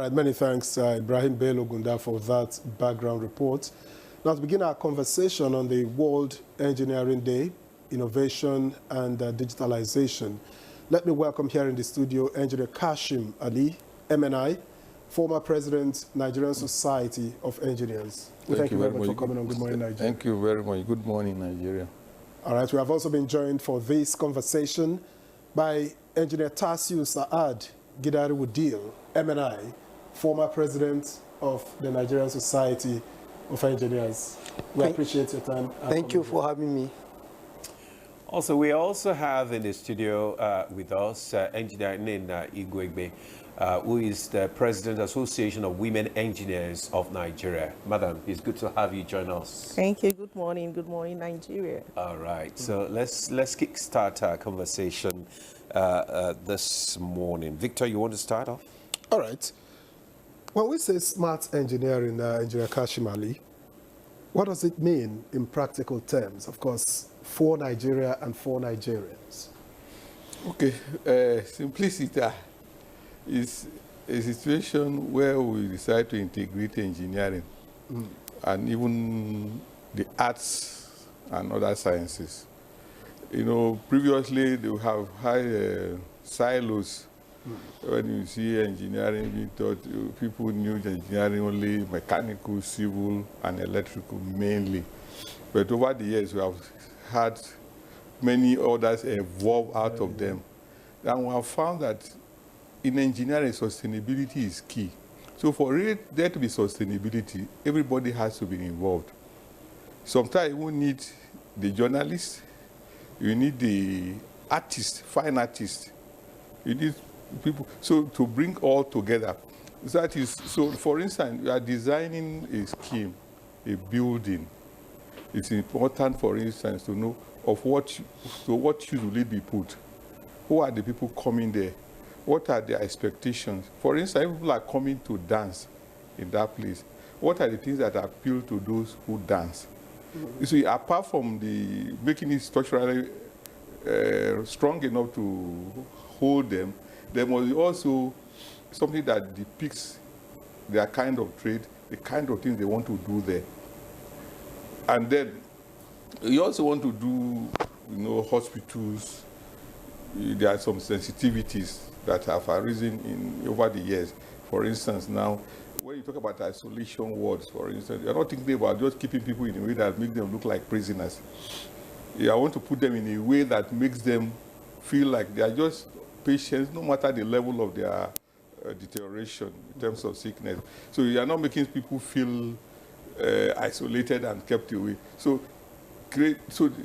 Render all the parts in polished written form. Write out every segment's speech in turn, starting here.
right, many thanks, Ibrahim Bello Gunda, for that background report. Now, to begin our conversation on the World Engineering Day, Innovation and Digitalization, let me welcome here in the studio Engineer Kashim Ali, MNI, former President, Nigerian Society of Engineers. Thank you very much for coming on Good Morning, Nigeria. Thank you very much. Good morning, Nigeria. All right, we have also been joined for this conversation by Engineer Tasiu Saad Gidari Wudil, MNI, former President of the Nigerian Society of Engineers. We appreciate your time. Thank you for having me. Also, we also have in the studio with us Engineer Nina Igwegbe, who is the President Association of Women Engineers of Nigeria. Madam, it's good to have you join us. Thank you. Good morning, Nigeria. All right. So let's kick-start our conversation this morning. Victor, you want to start off? All right. When we say smart engineering, Engineer Kashim Ali, what does it mean in practical terms? Of course, for Nigeria and for Nigerians. Okay, simplicity is a situation where we decide to integrate engineering and even the arts and other sciences. You know, previously they have had silos. When you see engineering being taught, people knew engineering only mechanical, civil, and electrical mainly. But over the years, we have had many others evolve out of them. And we have found that in engineering, sustainability is key. So for there to be sustainability, everybody has to be involved. Sometimes you need the journalist, you need the artist, fine artist, you need people. So to bring all together, that is, so for instance, you are designing a scheme, a building. It's important, for instance, to know of what should really be put. Who are the people coming there? What are their expectations? For instance, if people are coming to dance in that place, what are the things that appeal to those who dance? You see, apart from the making it structurally strong enough to hold them, there must be also something that depicts their kind of trade, the kind of things they want to do there. And then you also want to do, you know, hospitals. There are some sensitivities that have arisen over the years. For instance, now, when you talk about isolation wards, for instance, you're not thinking about just keeping people in a way that makes them look like prisoners. I want to put them in a way that makes them feel like they are just patients, no matter the level of their deterioration in terms of sickness. So you are not making people feel isolated and kept away. So the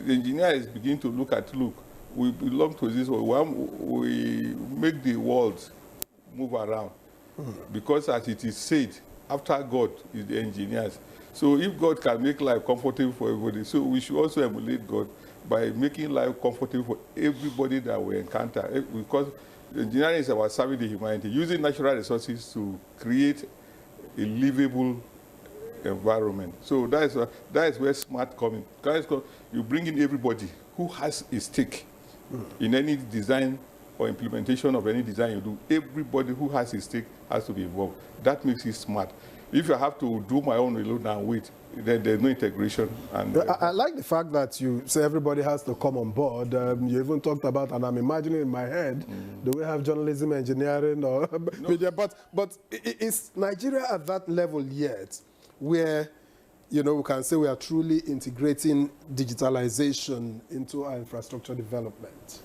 engineers begin to look, we belong to this world. We make the world move around. Because as it is said, after God is the engineers. So if God can make life comfortable for everybody, so we should also emulate God by making life comfortable for everybody that we encounter. Because engineering is about serving the humanity, using natural resources to create a livable environment. So that is where smart comes in. You bring in everybody who has a stake in any design or implementation of any design you do. Everybody who has a stake has to be involved. That makes it smart. If I have to do my own alone and wait, then there's no integration. And I like the fact that you say everybody has to come on board. You even talked about, and I'm imagining in my head, do we have journalism, engineering, or media? But is Nigeria at that level yet, where, you know, we can say we are truly integrating digitalization into our infrastructure development?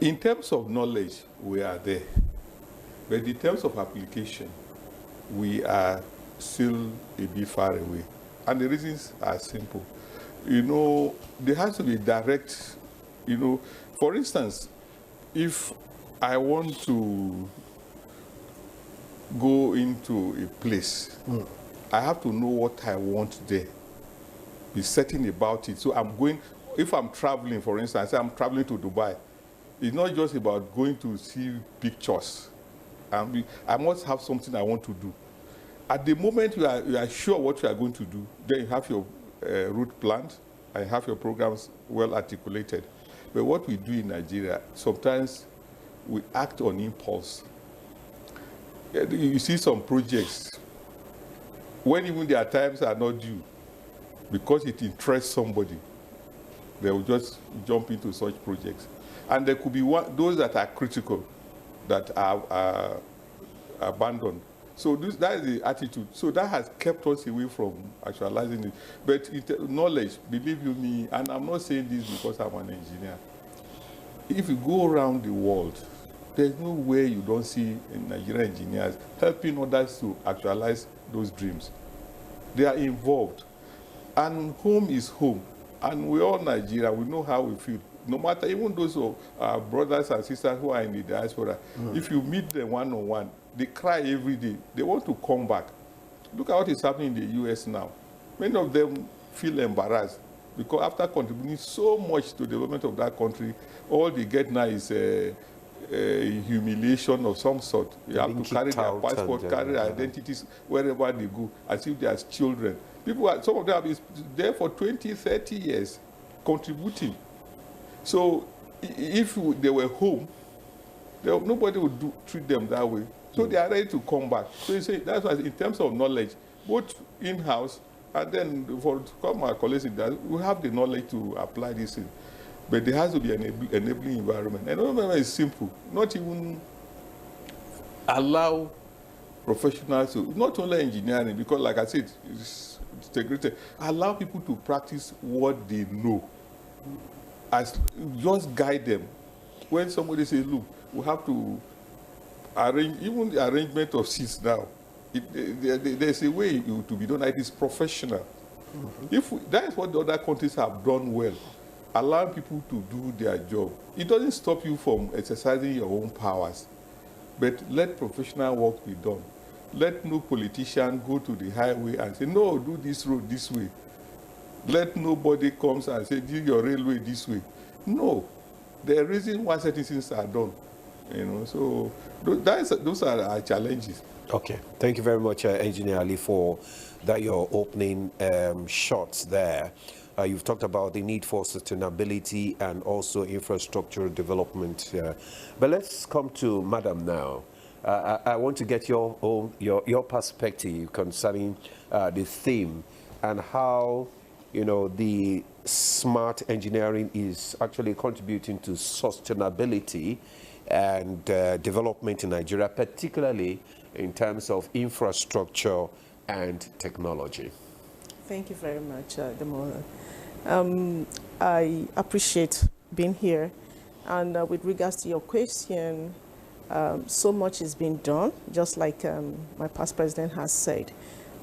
In terms of knowledge, we are there. But in terms of application, we are still a bit far away. And the reasons are simple. You know, there has to be direct, you know, for instance, if I want to go into a place, I have to know what I want there, be certain about it. So I'm going, if I'm traveling, for instance, I'm traveling to Dubai, it's not just about going to see pictures. I must have something I want to do. At the moment you are sure what you are going to do, then you have your route planned and have your programs well articulated. But what we do in Nigeria, sometimes we act on impulse. You see some projects, when even their times are not due, because it interests somebody, they will just jump into such projects. And there could be those that are critical, that are abandoned. So that is the attitude. So that has kept us away from actualizing it. But knowledge, believe you me, and I'm not saying this because I'm an engineer. If you go around the world, there's no way you don't see Nigerian engineers helping others to actualize those dreams. They are involved. And home is home. And we all Nigeria, we know how we feel. No matter, even those brothers and sisters who are in the diaspora, if you meet them one-on-one, they cry every day. They want to come back. Look at what is happening in the US now. Many of them feel embarrassed because after contributing so much to the development of that country, all they get now is a humiliation of some sort. You have to carry their passport, carry their identities wherever they go, as if they are children. Some of them have been there for 20, 30 years, contributing. So if they were home, nobody would treat them that way. So they are ready to come back. So you say that's why, in terms of knowledge, both in-house and then for my colleagues in that, we have the knowledge to apply this in. But there has to be an enabling environment. And environment is simple. Not even allow professionals to, not only engineering, because like I said, it's integrated. Allow people to practice what they know. Just guide them. When somebody says, look, we have to arrange, even the arrangement of seats now, there's a way to be done. It is professional. That is what the other countries have done well. Allowing people to do their job. It doesn't stop you from exercising your own powers, but let professional work be done. Let no politician go to the highway and say, no, do this road this way. Let nobody comes and say, do your railway this way. No. The reason why certain things are done. So those are our challenges. Okay. Thank you very much, Engineer Ali, for your opening shots there. You've talked about the need for sustainability and also infrastructure development. But let's come to Madam now. I want to get your perspective concerning the theme and how the smart engineering is actually contributing to sustainability and development in Nigeria, particularly in terms of infrastructure and technology. Thank you very much, Demola. I appreciate being here. And with regards to your question, so much is being done, just like my past president has said.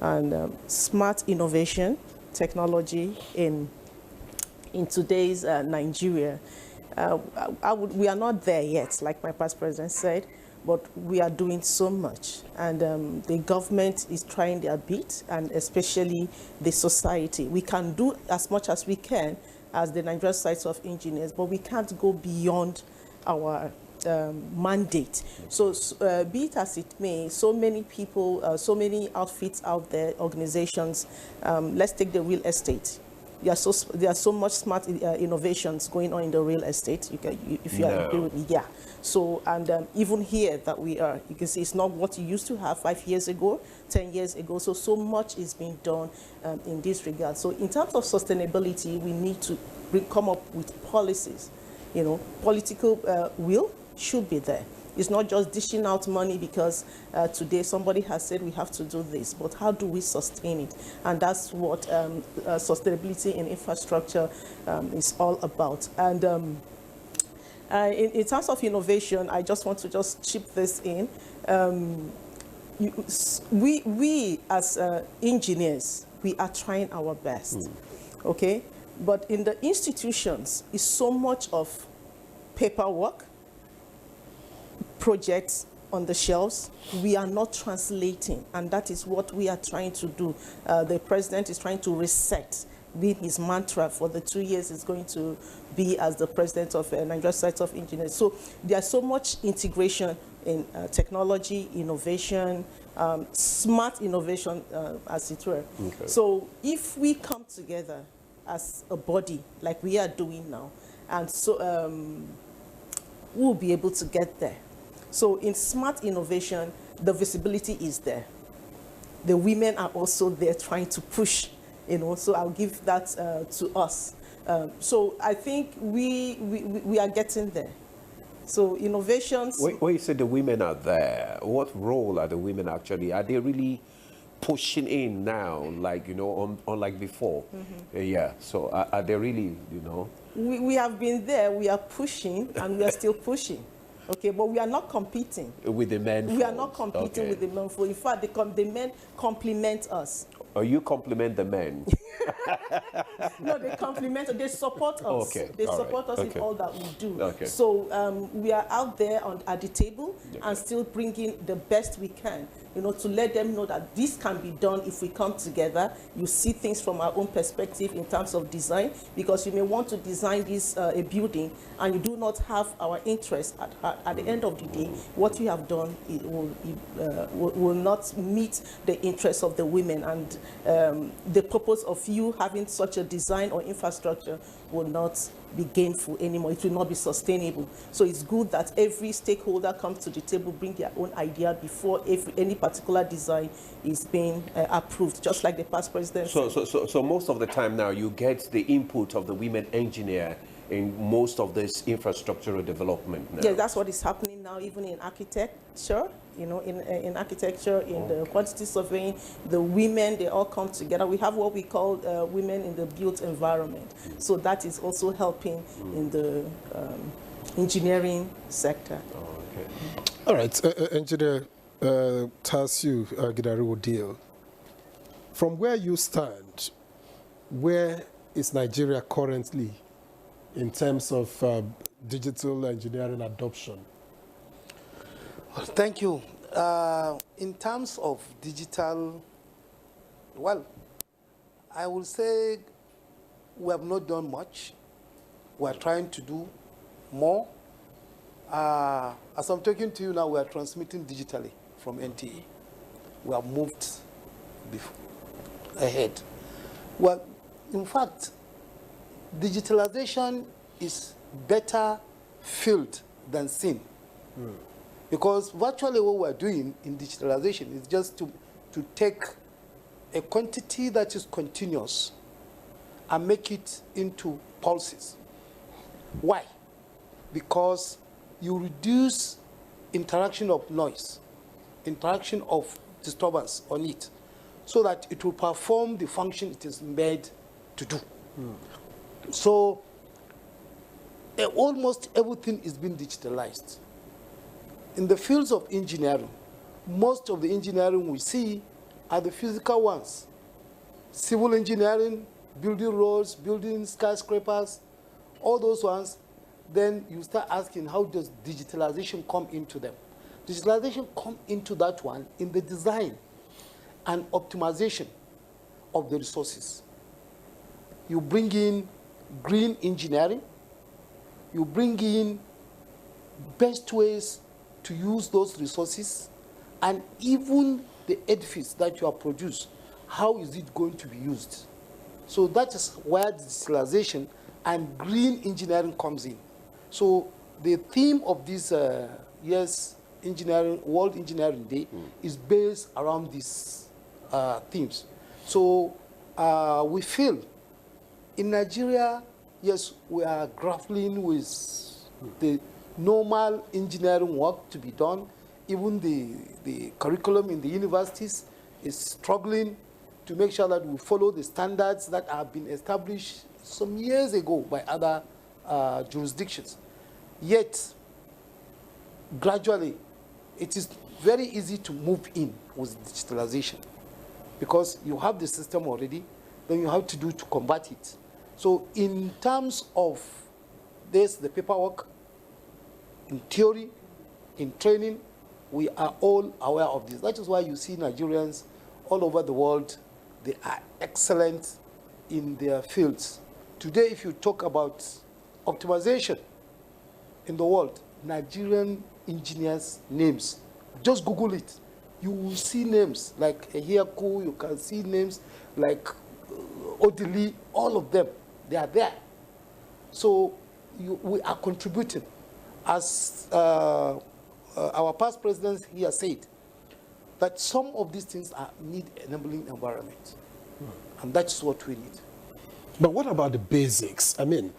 And smart innovation, technology in today's Nigeria, we are not there yet, like my past president said, but we are doing so much. And the government is trying their bit, and especially the society. We can do as much as we can as the Nigerian Society of Engineers, but we can't go beyond our mandate. So be it as it may, so many people, so many outfits out there, organizations, let's take the real estate. There are so much smart innovations going on in the real estate. If you agree with me, yeah. So, and even here that we are, you can see it's not what you used to have 5 years ago, 10 years ago. So much is being done in this regard. So in terms of sustainability, we need to come up with policies. Political will should be there. It's not just dishing out money because today somebody has said we have to do this, but how do we sustain it? And that's what sustainability in infrastructure is all about. And in terms of innovation, I just want to chip this in. We as engineers, we are trying our best, okay? But in the institutions, it's so much of paperwork, projects on the shelves. We are not translating, and that is what we are trying to do. The president is trying to reset, being his mantra for the 2 years is going to be as the president of Nigerian Society of Engineers. So there's so much integration in technology, innovation, smart innovation, as it were. Okay. So if we come together as a body, like we are doing now, and so we'll be able to get there. So in smart innovation, the visibility is there. The women are also there trying to push, so I'll give that to us. So I think we are getting there. So innovations. When you say the women are there, what role are the women actually? Are they really pushing in now, like, unlike before? Yeah, so are they really, We have been there, we are pushing, and we are still pushing. Okay, but we are not competing. With the men? We are not competing with the men. In fact, the men complement us. Or you compliment the men? No, they complement, they support us. Okay. They support us in all that we do. Okay. So we are out there at the table and still bringing the best we can, to let them know that this can be done if we come together. You see things from our own perspective in terms of design, because you may want to design this a building and you do not have our interest at the end of the day. What you have done will not meet the interests of the women, and the purpose of you having such a design or infrastructure will not be gainful anymore. It will not be sustainable. So it's good that every stakeholder comes to the table, bring their own idea before any particular design is being approved, just like the past president said. So most of the time now, you get the input of the women engineer in most of this infrastructural development now. Yeah, that's what is happening now, even in architecture. In architecture, in the quantity surveying, the women, they all come together. We have what we call women in the built environment. So that is also helping in the engineering sector. All right, Engineer Tasiu Gidari-Odile, from where you stand, where is Nigeria currently in terms of digital engineering adoption? Thank you. In terms of digital, well, I will say we have not done much. We are trying to do more. As I'm talking to you now, we are transmitting digitally from NTE. We have moved ahead. Well, in fact, digitalization is better felt than seen. Because virtually what we're doing in digitalization is just to take a quantity that is continuous and make it into pulses. Why? Because you reduce interaction of noise, interaction of disturbance on it, so that it will perform the function it is made to do. So almost everything is being digitalized. In the fields of engineering, most of the engineering we see are the physical ones. Civil engineering, building roads, building skyscrapers, all those ones. Then you start asking, how does digitalization come into them? Digitalization come into that one in the design and optimization of the resources. You bring in green engineering. You bring in best ways to use those resources, and even the edifice that you have produced, how is it going to be used? So that is where digitalization and green engineering comes in. So the theme of this year's World Engineering Day is based around these themes. So we feel in Nigeria, yes, we are grappling with the normal engineering work to be done. Even the curriculum in the universities is struggling to make sure that we follow the standards that have been established some years ago by other jurisdictions. Yet, gradually, it is very easy to move in with digitalization because you have the system already, then you have to do to combat it. So in terms of this, the paperwork, in theory, in training, we are all aware of this. That is why you see Nigerians all over the world, they are excellent in their fields. Today, if you talk about optimization in the world, Nigerian engineers' names, just Google it. You will see names like Ehiaku, you can see names like Odili, all of them, they are there. So we are contributing. As our past president here said, that some of these things need enabling environment. And that's what we need. But what about the basics? I mean,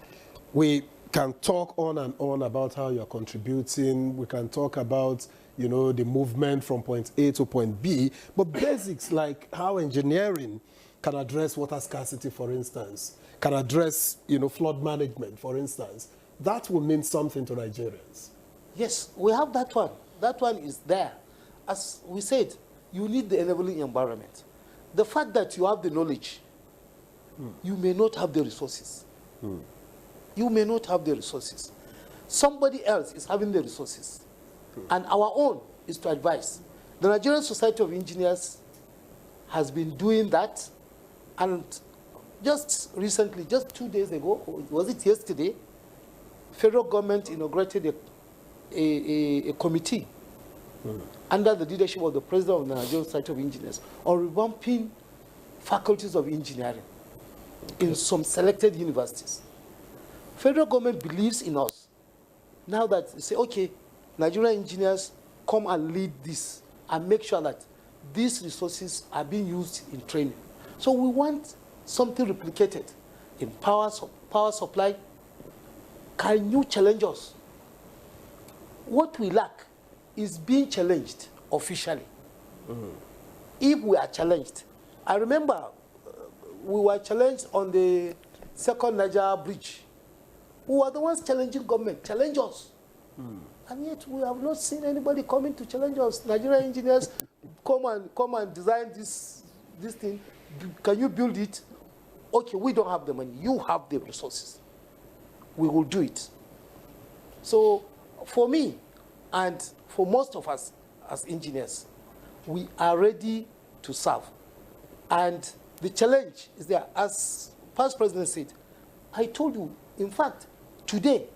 we can talk on and on about how you're contributing. We can talk about, you know, the movement from point A to point B. But basics like how engineering can address water scarcity, for instance, can address, you know, flood management, for instance, that will mean something to Nigerians. Yes, we have that one. That one is there. As we said, you need the enabling environment. The fact that you have the knowledge, you may not have the resources. You may not have the resources. Somebody else is having the resources. And our own is to advise. The Nigerian Society of Engineers has been doing that. And just recently, just 2 days ago, or was it yesterday, federal government inaugurated a committee under the leadership of the president of the Nigerian Society of Engineers on revamping faculties of engineering in some selected universities. Federal government believes in us. Now that they say, okay, Nigerian engineers come and lead this and make sure that these resources are being used in training. So we want something replicated in power supply. Can you challenge us? What we lack is being challenged officially. If we are challenged, I remember we were challenged on the second Niger bridge. We were the ones challenging government, challenge us. And yet we have not seen anybody coming to challenge us. Nigerian engineers come and design this thing. Can you build it? Okay, we don't have the money. You have the resources. We will do it. So for me, and for most of us as engineers, we are ready to serve. And the challenge is there. As past president said, I told you, in fact, today,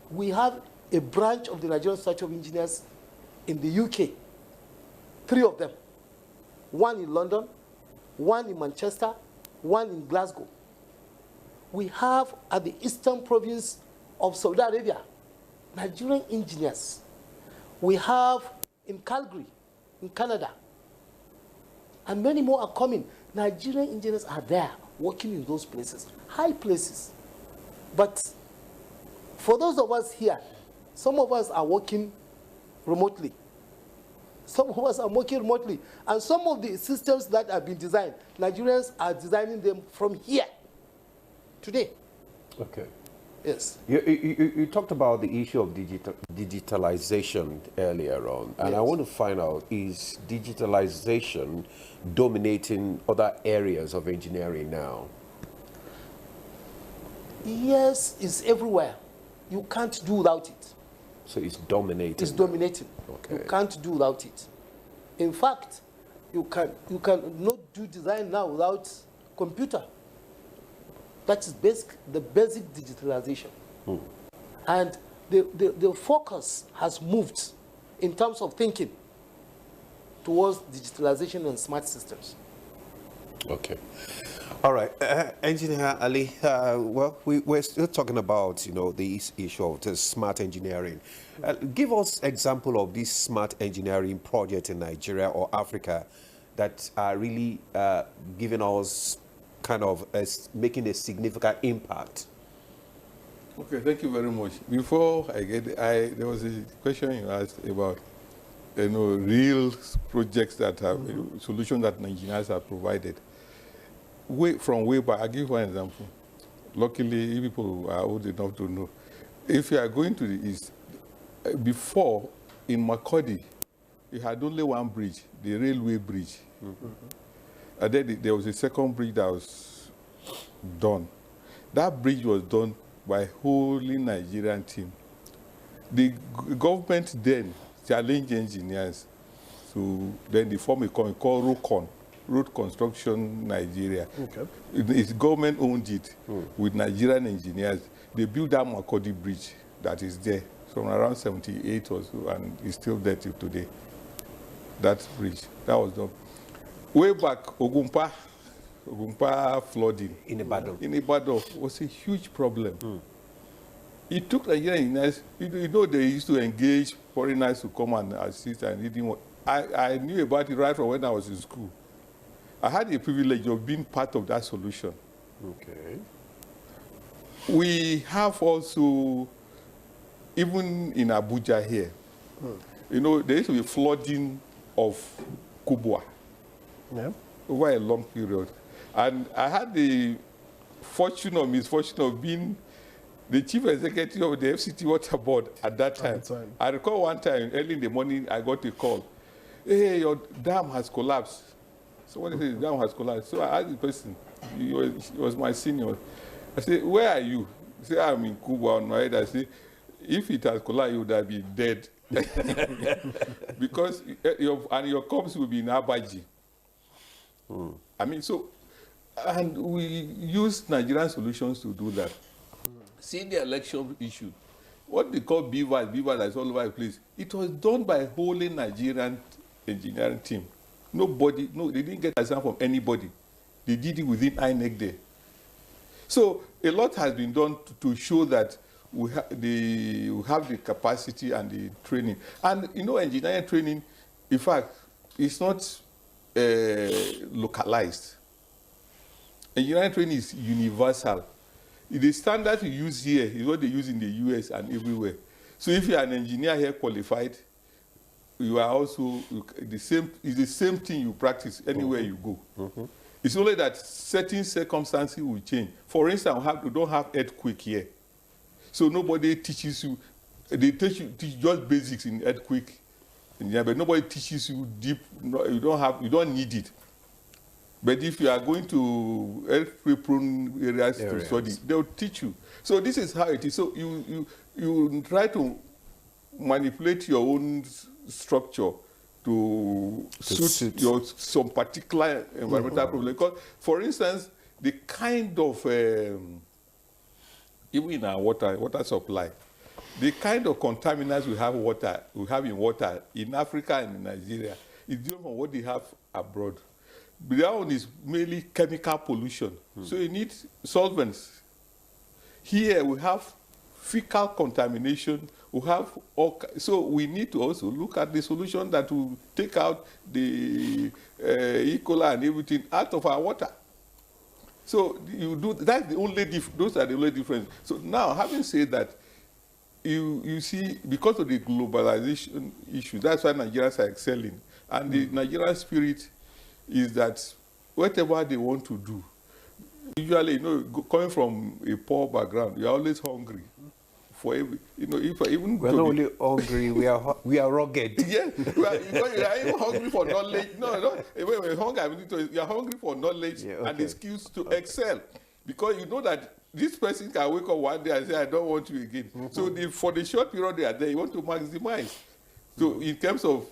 we have a branch of the Nigerian Society of Engineers in the UK, 3 of them. One in London, one in Manchester, one in Glasgow. We have at the eastern province of Saudi Arabia, Nigerian engineers. We have in Calgary, in Canada. And many more are coming. Nigerian engineers are there, working in those places, high places. But for those of us here, some of us are working remotely. Some of us are working remotely. And some of the systems that have been designed, Nigerians are designing them from here, today. Okay. Yes. You talked about the issue of digitalization earlier on, and Yes. I want to find out, is digitalization dominating other areas of engineering now? Yes, it's everywhere. You can't do without it. So it's dominating. It's dominating. Okay. You can't do without it. In fact, you can not do design now without computer. That is the basic digitalization. And the focus has moved in terms of thinking towards digitalization and smart systems. Okay. All right. Engineer Ali, well, we're still talking about, you know, this issue of the smart engineering. Give us example of this smart engineering project in Nigeria or Africa that are really giving us kind of making a significant impact. Okay, thank you very much. Before I get, there was a question you asked about, you know, real projects that have solutions that Nigerians have provided. From way back, I'll give one example. Luckily, people are old enough to know. If you are going to the east, before in Makurdi, you had only one bridge, the railway bridge. And then there was a second bridge that was done. That bridge was done by wholly Nigerian team. The government then challenged engineers, so then they formed a company called ROCON, Road Construction Nigeria. Okay. Its government owned it with Nigerian engineers. They built that Makurdi bridge that is there from around 78 or so, and it's still there till today. That bridge, that was done. Way back, Ogumpa flooding In Ibadan. in Ibadan was a huge problem. It took Nigerian engineers, you know, they used to engage foreigners to come and assist, and I knew about it right from when I was in school. I had the privilege of being part of that solution. Okay. We have also, even in Abuja here, you know, there used to be flooding of Kubwa Yeah. over a long period. And I had the fortune or misfortune of being the chief executive of the FCT Water Board at that time. I recall one time, early in the morning, I got a call. Hey, your dam has collapsed. Somebody said the dam has collapsed. So I asked the person, he was my senior. I said, where are you? He said, I'm in Cuba on my head. I said, if it has collapsed, you would have been dead. Because your corpse will be in Abaji. I mean, so, and we use Nigerian solutions to do that. See the election issue, what they call BVAS that's all over the place, it was done by a wholly Nigerian engineering team. Nobody, no, they didn't get assistance from anybody. They did it within INEC there. So a lot has been done to show that we have the capacity and the training. And you know, engineering training, in fact, it's not localized. Engineering training is universal. The standard you use here is what they use in the US and everywhere. So if you're an engineer here qualified, you are also it's the same thing you practice anywhere you go. It's only that certain circumstances will change. For instance, we don't have earthquake here. So nobody teaches you, they teach just basics in earthquake, but nobody teaches you deep, you don't need it. But if you are going to earthquake-prone areas to study, they'll teach you. So this is how it is. So you try to manipulate your own structure to suit some particular environmental problem. Because, for instance, the kind of even in our water supply, the kind of contaminants we have in water in Africa and in Nigeria is different from what they have abroad. But that one is mainly chemical pollution. So you need solvents. Here we have fecal contamination. We have so we need to also look at the solution that will take out the E. coli and everything out of our water. So you do that's the only those are the only difference. So now, having said that, you see, because of the globalization issue, that's why Nigerians are excelling, and the Nigerian spirit is that whatever they want to do, usually, you know, coming from a poor background, you're always hungry for every, you know, if even we're not only hungry, we are rugged. Yeah, you are even hungry for knowledge. No, when you're hungry, you're hungry for knowledge and the skills to excel, because you know that this person can wake up one day and say, I don't want you again. So for the short period they are there, you want to maximize. So in terms of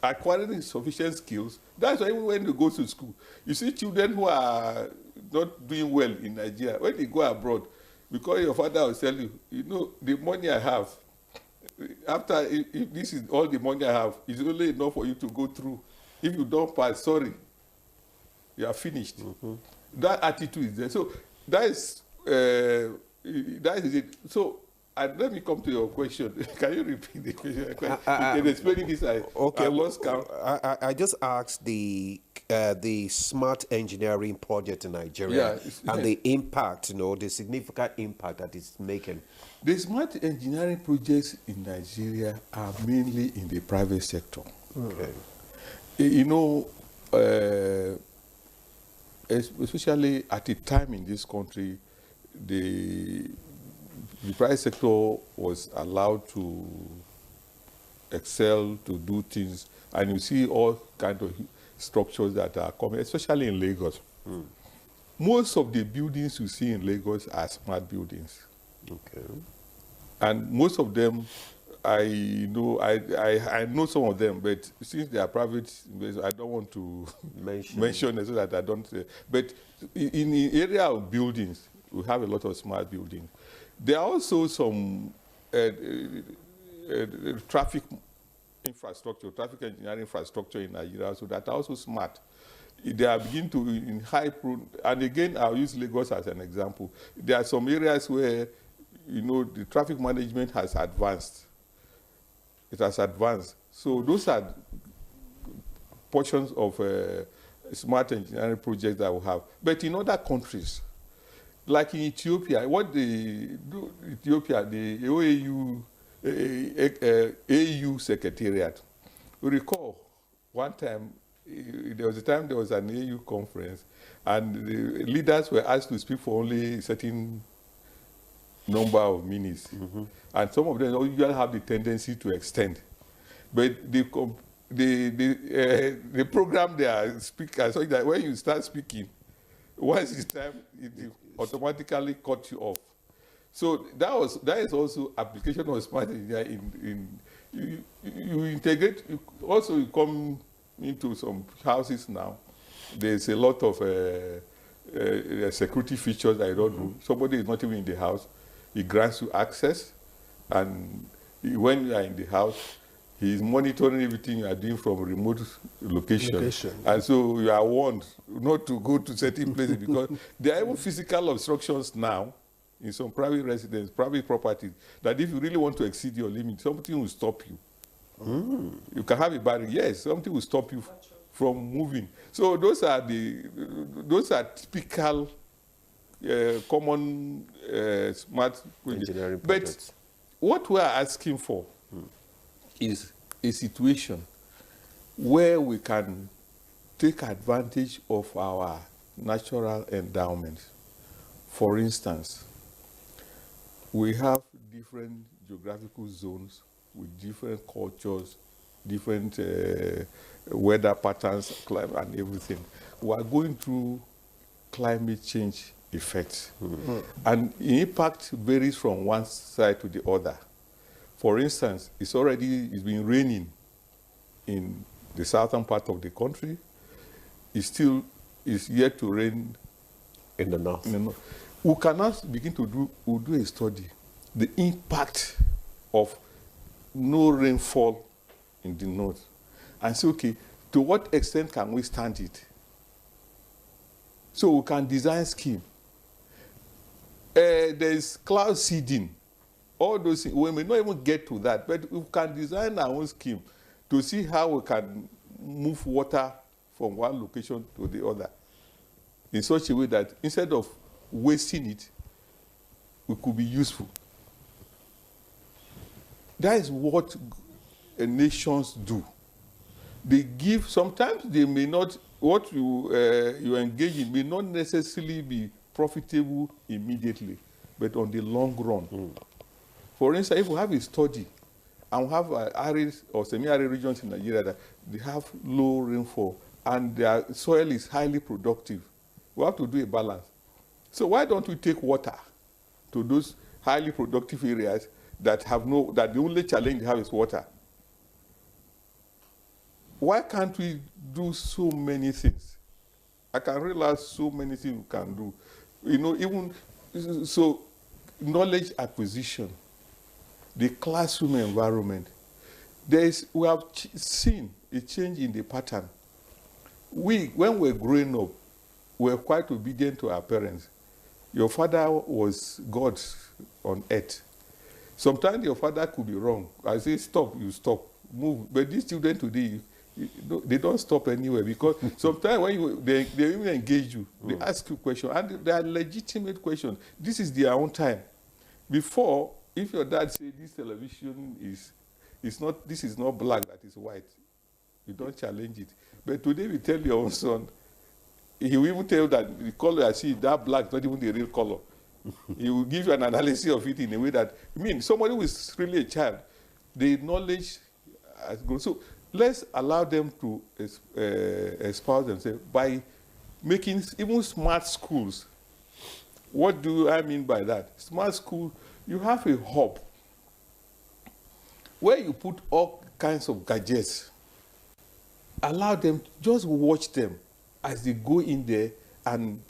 acquiring sufficient skills, that's why even when you go to school, you see children who are not doing well in Nigeria, when they go abroad, because your father will tell you, you know, the money I have, after, if this is all the money I have, it's only enough for you to go through. If you don't pass, sorry, you are finished. That attitude is there. So that is it. So let me come to your question. Can you repeat the question? In explaining this, I lost count. I just asked the smart engineering project in Nigeria and the impact, you know, the significant impact that it's making. The smart engineering projects in Nigeria are mainly in the private sector. Okay. You know, especially at a time in this country, the private sector was allowed to excel, to do things, and you see all kinds of structures that are coming, especially in Lagos. Most of the buildings you see in Lagos are smart buildings. Okay. And most of them, I know some of them, but since they are private, I don't want to mention it so that I don't say. But in the area of buildings, we have a lot of smart buildings. There are also some traffic infrastructure, traffic engineering infrastructure in Nigeria, so that are also smart. They are beginning to, in high, and again, I'll use Lagos as an example. There are some areas where, you know, the traffic management has advanced. It has advanced. So those are portions of smart engineering projects that we have. But in other countries, like in Ethiopia, what they do, Ethiopia, the OAU, AU Secretariat, we recall one time, there was a time there was an AU conference, and the leaders were asked to speak for only a certain number of minutes. And some of them usually have the tendency to extend. But they program their speakers so that when you start speaking, once it's time, it automatically cut you off. So that is also application of smart engineering. You integrate. You come into some houses now. There's a lot of security features that you don't do. Somebody is not even in the house. He grants you access, and when you are in the house, he is monitoring everything you are doing from remote location. And so you are warned not to go to certain places because there are even physical obstructions now in some private residence, private properties, that if you really want to exceed your limit, something will stop you. You can have a barrier, yes, something will stop you from moving. So those are typical common smart engineering But projects. what we are asking for is a situation where we can take advantage of our natural endowments. For instance, we have different geographical zones with different cultures, different weather patterns, climate, and everything. We are going through climate change effects. And the impact varies from one side to the other. For instance, it's been raining in the southern part of the country. It's yet to rain In the north. We cannot begin to do a study, the impact of no rainfall in the north, and say, okay, to what extent can we stand it? So we can design scheme. There's cloud seeding. All those things, we may not even get to that, but we can design our own scheme to see how we can move water from one location to the other in such a way that instead of wasting it, it could be useful. That is what nations do. They give, sometimes they may not, what you engage in may not necessarily be profitable immediately, but on the long run. For instance, if we have a study and we have arid or semi-arid regions in Nigeria that they have low rainfall and their soil is highly productive, we have to do a balance. So why don't we take water to those highly productive areas that the only challenge they have is water? Why can't we do so many things? I can realize so many things we can do. Even so, knowledge acquisition, the classroom environment. We have seen a change in the pattern. When we're growing up, we're quite obedient to our parents. Your father was God on earth. Sometimes your father could be wrong. I say, stop, you stop, move. But these children today, they don't stop anywhere because sometimes when they even engage you, they ask you questions, and they are legitimate questions. This is their own time. Before, if your dad said this television is not black, that is white, you don't challenge it. But today we tell your own son, he will even tell you that the color I see, that black is not even the real color. He will give you an analysis of it in a way that, somebody who is really a child, the knowledge has grown. So let's allow them to espouse themselves by making even smart schools. What do I mean by that? Smart school, you have a hub where you put all kinds of gadgets. Allow them, just watch them as they go in there and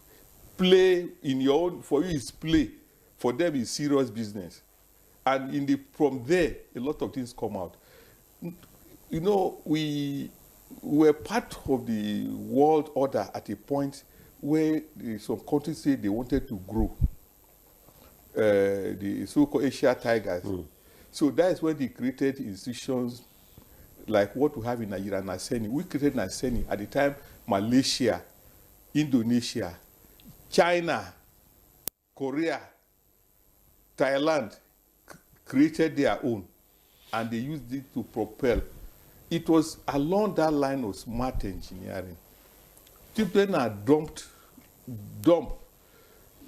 play in your own. For you, it's play. For them, it's serious business. And from there, a lot of things come out. We were part of the world order at a point where some countries said they wanted to grow. The so-called Asia Tigers. So that is when they created institutions like what we have in Nigeria, Naseni. We created Naseni at the time. Malaysia, Indonesia, China, Korea, Thailand created their own, and they used it to propel. It was along that line of smart engineering. Children are dumped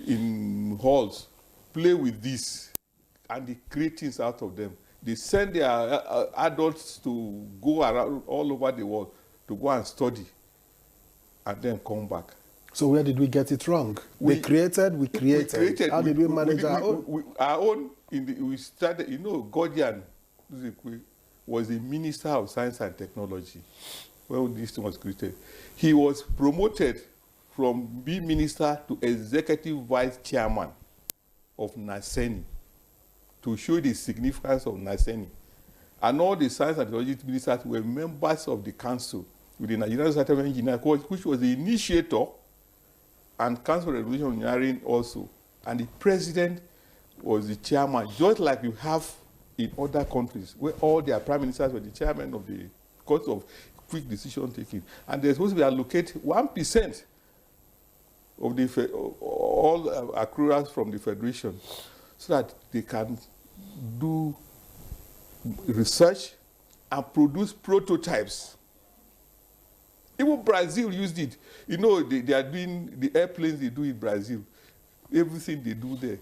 in halls, play with this, and they create things out of them. They send their adults to go around all over the world to go and study, and then come back. So where did we get it wrong? We created. How did we manage our own? Our own, we started, Gordian was the Minister of Science and Technology when this thing was created. He was promoted from being minister to executive vice chairman of Naseni to show the significance of Naseni. And all the science and technology ministers were members of the council with the Nigerian Society of Engineers, which was the initiator, and Council of Revolution Engineering also. And the president was the chairman, just like you have in other countries, where all their prime ministers were the chairman of the court of quick decision taking. And they're supposed to be allocated 1% of the all accruals from the federation, so that they can do research and produce prototypes. Even Brazil used it. They are doing the airplanes they do in Brazil. Everything they do there.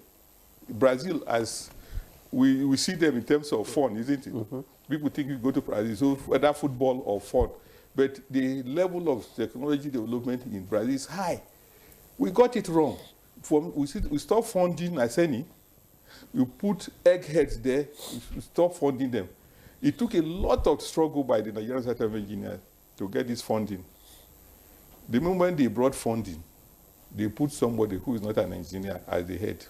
Brazil, as we see them in terms of fun, isn't it? Mm-hmm. People think you go to Brazil, so whether football or fun. But the level of technology development in Brazil is high. We got it wrong. We stopped funding Naseni. We put eggheads there. We stopped funding them. It took a lot of struggle by the Nigerian Society of Engineers to get this funding. The moment they brought funding, they put somebody who is not an engineer as the head.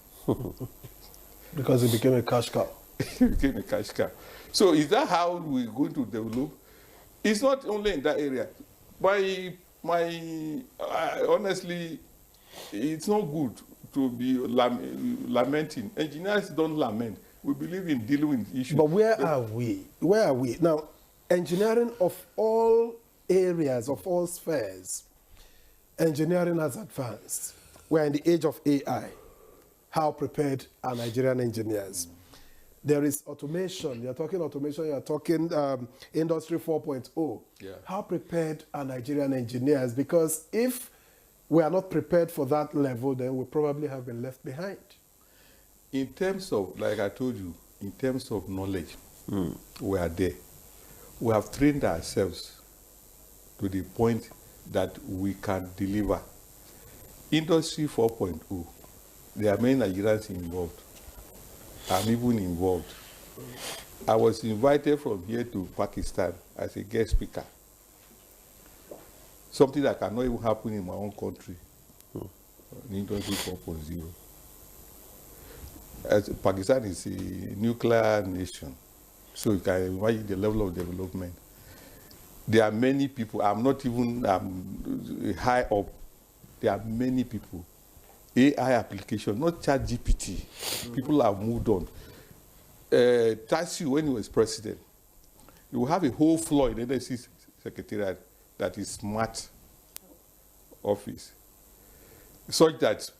Because it became a cash cow. It became a cash cow. So is that how we're going to develop? It's not only in that area. Honestly, it's not good to be lamenting. Engineers don't lament. We believe in dealing with issues. But where are we? Where are we? Now, engineering of all areas, of all spheres, engineering has advanced. We're in the age of AI. How prepared are Nigerian engineers? There is automation. You're talking automation, you're talking Industry 4.0. Yeah. How prepared are Nigerian engineers? Because if we are not prepared for that level, then we probably have been left behind. In terms of, like I told you, in terms of knowledge, we are there. We have trained ourselves to the point that we can deliver. Industry 4.0, there are many Nigerians involved. I'm even involved. I was invited from here to Pakistan as a guest speaker. Something that cannot even happen in my own country. In Industry 4.0. As Pakistan is a nuclear nation, so you can imagine the level of development. There are many people. I'm not even high up. There are many people. AI application, not ChatGPT. People have moved on. Tassi, when he was president, you will have a whole floor in the NSC Secretariat that is smart office, such that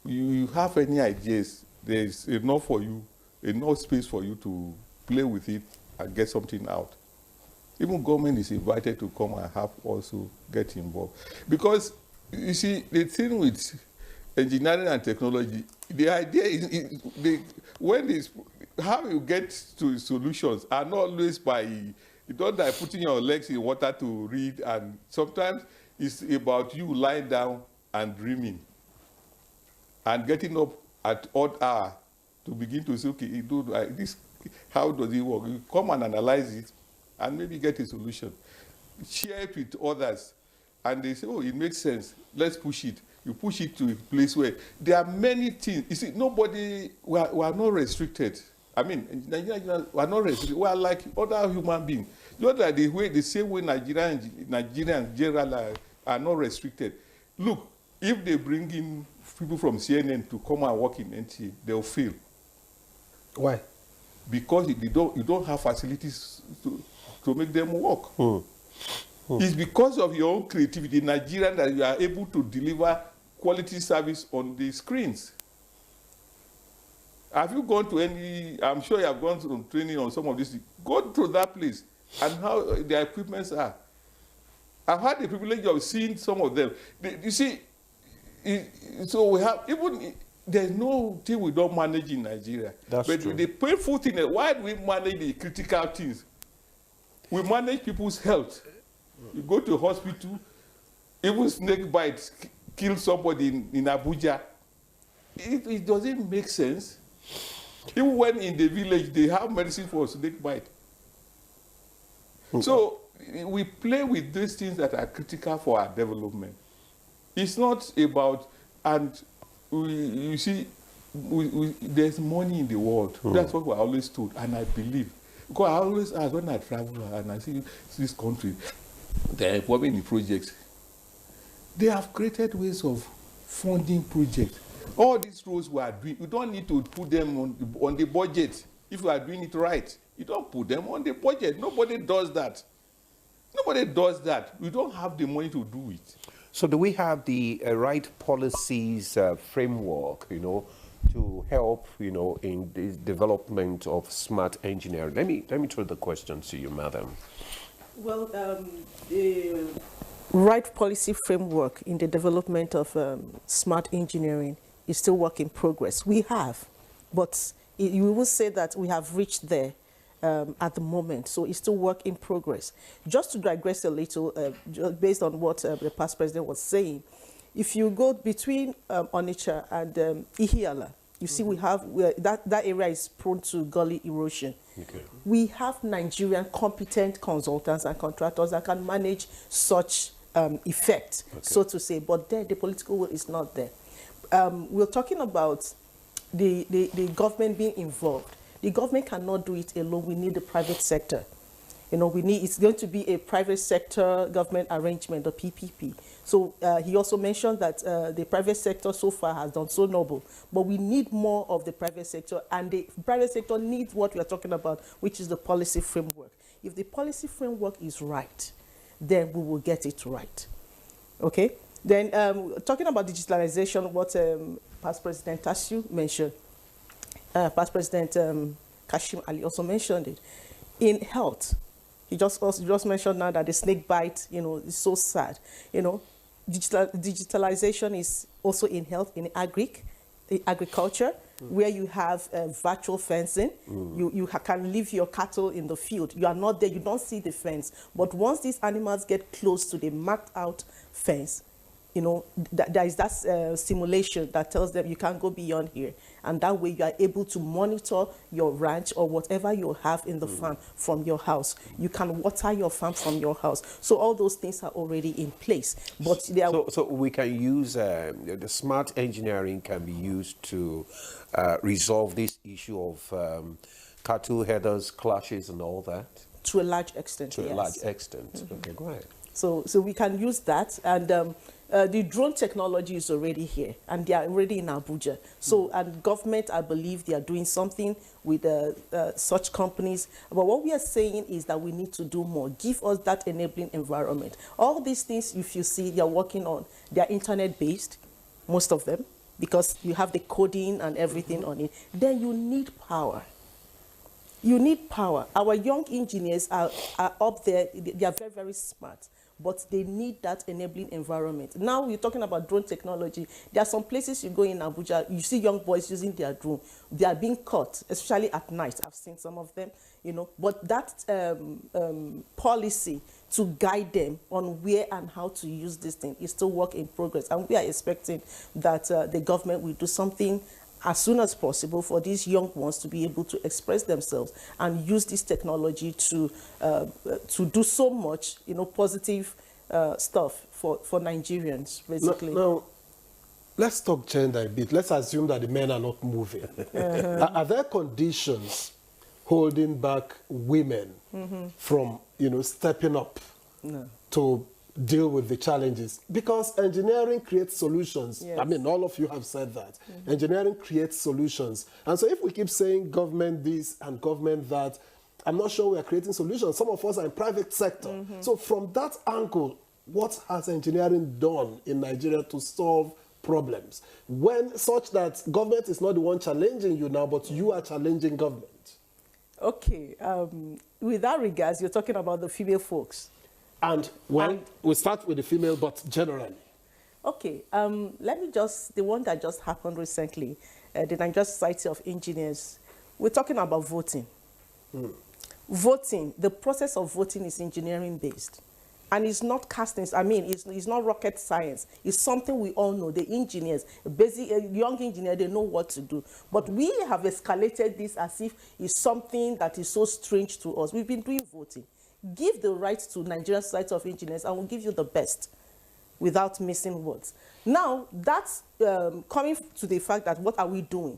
you have any ideas, there's enough for you, enough space for you to play with it and get something out. Even government is invited to come and have also get involved. Because, you see, the thing with engineering and technology, the idea is how you get to solutions are not always by, you don't like putting your legs in water to read, and sometimes it's about you lying down and dreaming and getting up at odd hour to begin to say, okay, this, how does it work? You come and analyze it and maybe get a solution. Share it with others, and they say, oh, it makes sense, let's push it. You push it to a place where there are many things. You see, we are not restricted. I mean, Nigerians, we are not restricted. We are like other human beings. Not that the same way Nigerians generally are not restricted. Look, if they bring in people from CNN to come and work in NTA, they'll fail. Why? Because you don't have facilities to make them work. It's because of your own creativity in Nigeria that you are able to deliver quality service on the screens. Have you gone to any, I'm sure you have gone to training on some of this. Go to that place and how their equipments are. I've had the privilege of seeing some of them. You see, so we have, even, there's no thing we don't manage in Nigeria. That's but true. the painful thing is, why do we manage the critical things? We manage people's health. You go to a hospital, even snake bites kill somebody in Abuja. It doesn't make sense. Even when in the village, they have medicine for snake bite. So we play with these things that are critical for our development. It's not about, and you see, there's money in the world. That's what we're always told, and I believe. Because I always ask when I travel and I see this country, they're involving in projects. They have created ways of funding projects. All these roads we are doing, you don't need to put them on the budget. If you are doing it right, you don't put them on the budget. Nobody does that. Nobody does that. We don't have the money to do it. So do we have the right policies framework, to help, in the development of smart engineering? Let me throw the question to you, madam. Well, the right policy framework in the development of smart engineering is still work in progress. We have, but you will say that we have reached there at the moment, so it's still work in progress. Just to digress a little, based on what the past president was saying, if you go between Onitsha and Ihiala, you see we have that area is prone to gully erosion. Okay. We have Nigerian competent consultants and contractors that can manage such effect, so to say, but there the political will is not there. We're talking about the government being involved. The government cannot do it alone. We need the private sector. It's going to be a private sector government arrangement, the PPP. So he also mentioned that the private sector so far has done so noble, but we need more of the private sector, and the private sector needs what we are talking about, which is the policy framework. If the policy framework is right, then we will get it right. Okay? Then talking about digitalization, what past President Tassu mentioned, past President Kashim Ali also mentioned it. In health, he just mentioned now that the snake bite, is so sad. Digitalization is also in health, in agriculture, where you have virtual fencing. You can leave your cattle in the field. You are not there, you don't see the fence. But once these animals get close to the marked out fence, there is that simulation that tells them you can't go beyond here. And that way you are able to monitor your ranch or whatever you have in the farm from your house. You can water your farm from your house. So all those things are already in place. But they are so we can use, the smart engineering can be used to resolve this issue of cattle headers, clashes and all that? To a large extent, To yes. a large extent. Okay, go ahead. So we can use that, and the drone technology is already here, and they are already in Abuja. So, and government, I believe, they are doing something with such companies. But what we are saying is that we need to do more. Give us that enabling environment. All these things, if you see, they are working on, they are internet-based, most of them, because you have the coding and everything on it. Then you need power. You need power. Our young engineers are up there. They are very, very smart, but they need that enabling environment. Now we're talking about drone technology. There are some places you go in Abuja, you see young boys using their drone. They are being caught, especially at night. I've seen some of them, But that policy to guide them on where and how to use this thing is still work in progress. And we are expecting that the government will do something as soon as possible for these young ones to be able to express themselves and use this technology to do so much, positive stuff for Nigerians, basically. Now, let's talk gender a bit. Let's assume that the men are not moving. Are there conditions holding back women from, stepping up to deal with the challenges? Because engineering creates solutions. Yes. I mean, all of you have said that. Engineering creates solutions. And so if we keep saying government this and government that, I'm not sure we are creating solutions. Some of us are in private sector. So from that angle, what has engineering done in Nigeria to solve problems? When such that government is not the one challenging you now, but you are challenging government. Okay, with that regards, you're talking about the female folks. And, well, we start with the female, but generally. Okay, let me just, the one that just happened recently, the Nigerian Society of Engineers, we're talking about voting. Voting, the process of voting is engineering based. And it's not casting, I mean, it's not rocket science. It's something we all know. The engineers, a young engineer, they know what to do. But we have escalated this as if it's something that is so strange to us. We've been doing voting. Give the right to Nigerian Society of Engineers and we'll give you the best without missing words. Now, that's coming to the fact that what are we doing?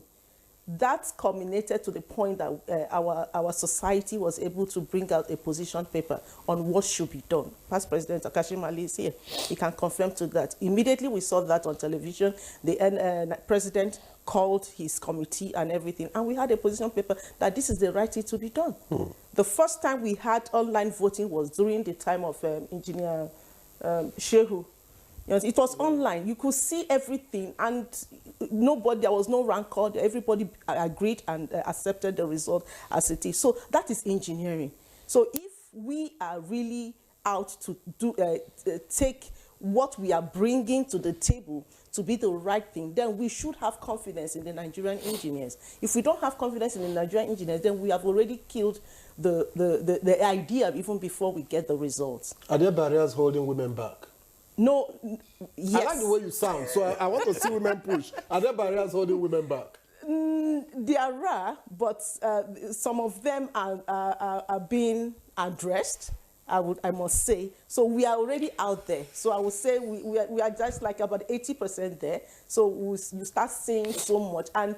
That culminated to the point that our society was able to bring out a position paper on what should be done. Past President Kashim Ali is here. He can confirm to that. Immediately we saw that on television. The president called his committee and everything, and we had a position paper that this is the right thing to be done. The first time we had online voting was during the time of Engineer Shehu. It was online. You could see everything, and there was no rancor. Everybody agreed and accepted the result as it is. So that is engineering. So if we are really out to take what we are bringing to the table to be the right thing, then we should have confidence in the Nigerian engineers. If we don't have confidence in the Nigerian engineers, then we have already killed the idea even before we get the results. Are there barriers holding women back? No, yes. I like the way you sound, so I want to see women push. Are there barriers holding women back? There are, but some of them are being addressed, I must say. So we are already out there. So I would say we are just like about 80% there. So you start seeing so much. And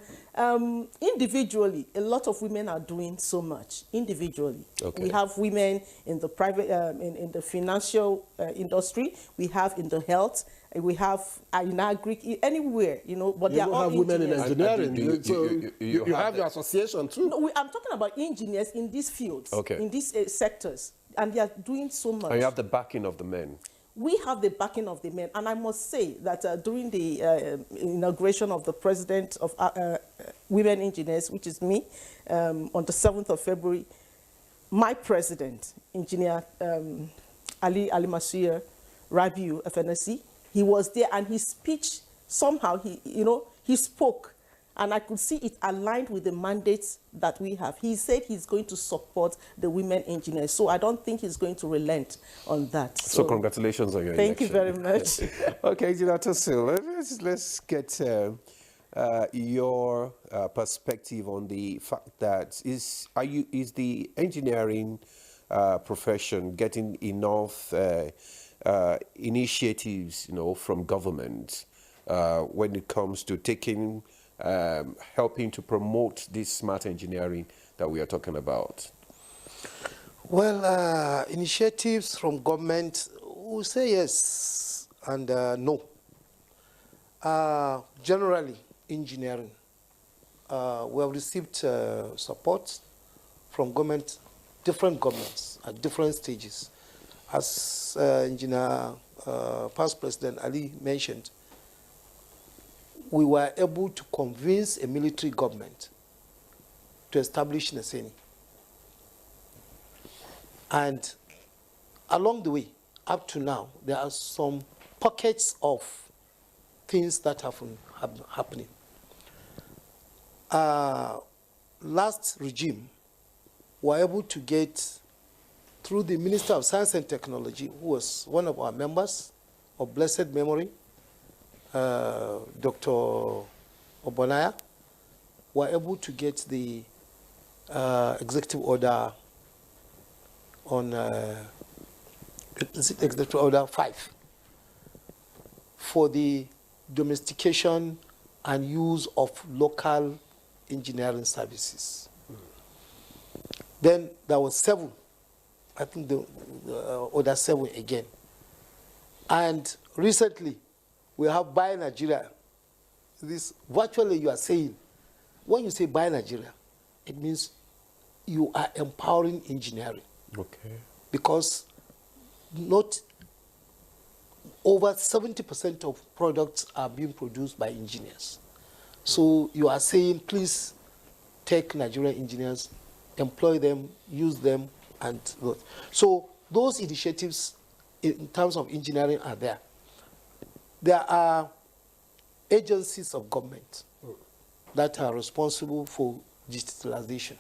individually, a lot of women are doing so much, individually. Okay. We have women in the private, in the financial industry. We have in the health. We have in agri, anywhere, but they are all have women in engineers. engineering. You have your association too. No, I'm talking about engineers in these fields, in these sectors. And they are doing so much. And you have the backing of the men. We have the backing of the men. And I must say that during the inauguration of the president of Women Engineers, which is me, on the 7th of February, my president, Engineer Ali Masir Rabiu FNSC, he was there, and his speech, somehow, he spoke. And I could see it aligned with the mandates that we have. He said he's going to support the women engineers. So I don't think he's going to relent on that. So congratulations on your election. Thank you very much. Okay, Engineer Tosil, let's get your perspective on the fact that is the engineering profession getting enough initiatives, from government when it comes to taking helping to promote this smart engineering that we are talking about? Well, initiatives from government, we say yes and no. Generally, engineering, we have received support from government, different governments at different stages. As Engineer Past President Ali mentioned, we were able to convince a military government to establish Neseni. And along the way, up to now, there are some pockets of things that have been happening. Last regime, we were able to get, through the Minister of Science and Technology, who was one of our members of blessed memory, Dr. Obonaya, were able to get the executive order on executive order 5 for the domestication and use of local engineering services. Then there was 7, I think the order 7 again. And recently, we have Buy Nigeria. This virtually you are saying, when you say Buy Nigeria, it means you are empowering engineering. Okay. Because not over 70% of products are being produced by engineers. So you are saying, please take Nigerian engineers, employ them, use them, and so those initiatives in terms of engineering are there. There are agencies of government that are responsible for digitalization.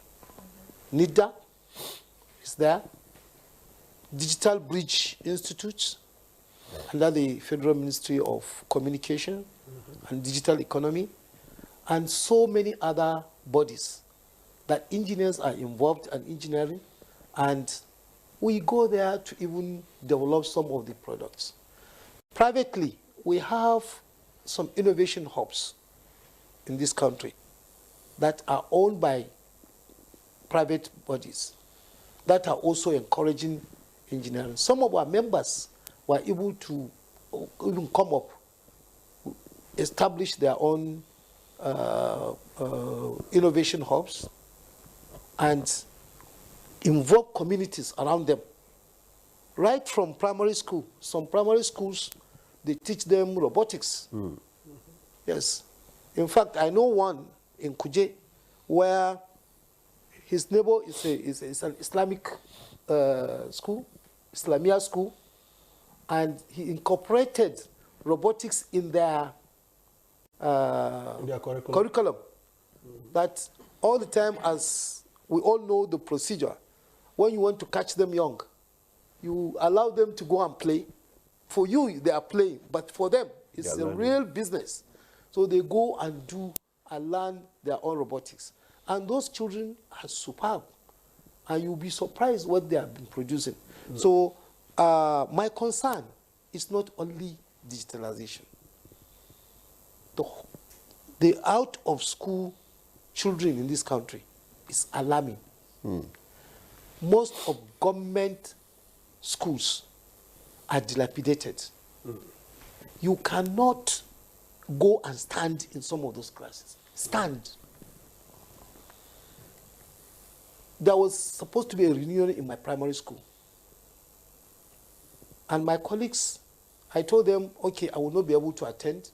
NIDA is there, Digital Bridge Institute under the Federal Ministry of Communication and Digital Economy, and so many other bodies that engineers are involved in engineering, and we go there to even develop some of the products. Privately, we have some innovation hubs in this country that are owned by private bodies that are also encouraging engineering. Some of our members were able to even come up, establish their own innovation hubs and involve communities around them. Right from primary school. Some primary schools, they teach them robotics. Yes. In fact, I know one in Kuje where his neighbor is an Islamic school, Islamia school, and he incorporated robotics in their curriculum. That all the time, as we all know the procedure, when you want to catch them young, you allow them to go and play. For you, they are playing, but for them, it's a real business. So they go and do and learn their own robotics. And those children are superb. And you'll be surprised what they have been producing. So my concern is not only digitalization. The out of school children in this country is alarming. Most of government schools are dilapidated. You cannot go and stand in some of those classes. Stand. There was supposed to be a reunion in my primary school. And my colleagues, I told them, okay, I will not be able to attend,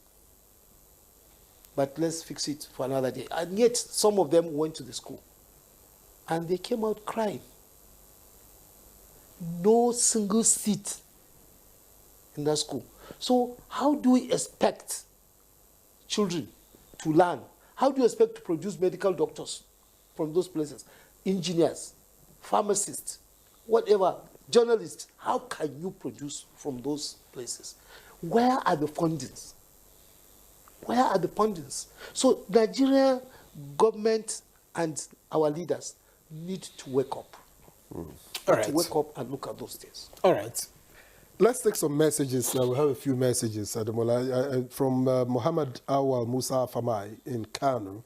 but let's fix it for another day. And yet, some of them went to the school. And they came out crying. No single seat in that school. So how do we expect children to learn? How do you expect to produce medical doctors from those places? Engineers, pharmacists, whatever, journalists. How can you produce from those places? Where are the fundings? Where are the fundings? So Nigeria government and our leaders need to wake up. All right. To wake up and look at those things. All right. Let's take some messages. We have a few messages, Ademola, from Muhammad Awal Musa Famai in Kano.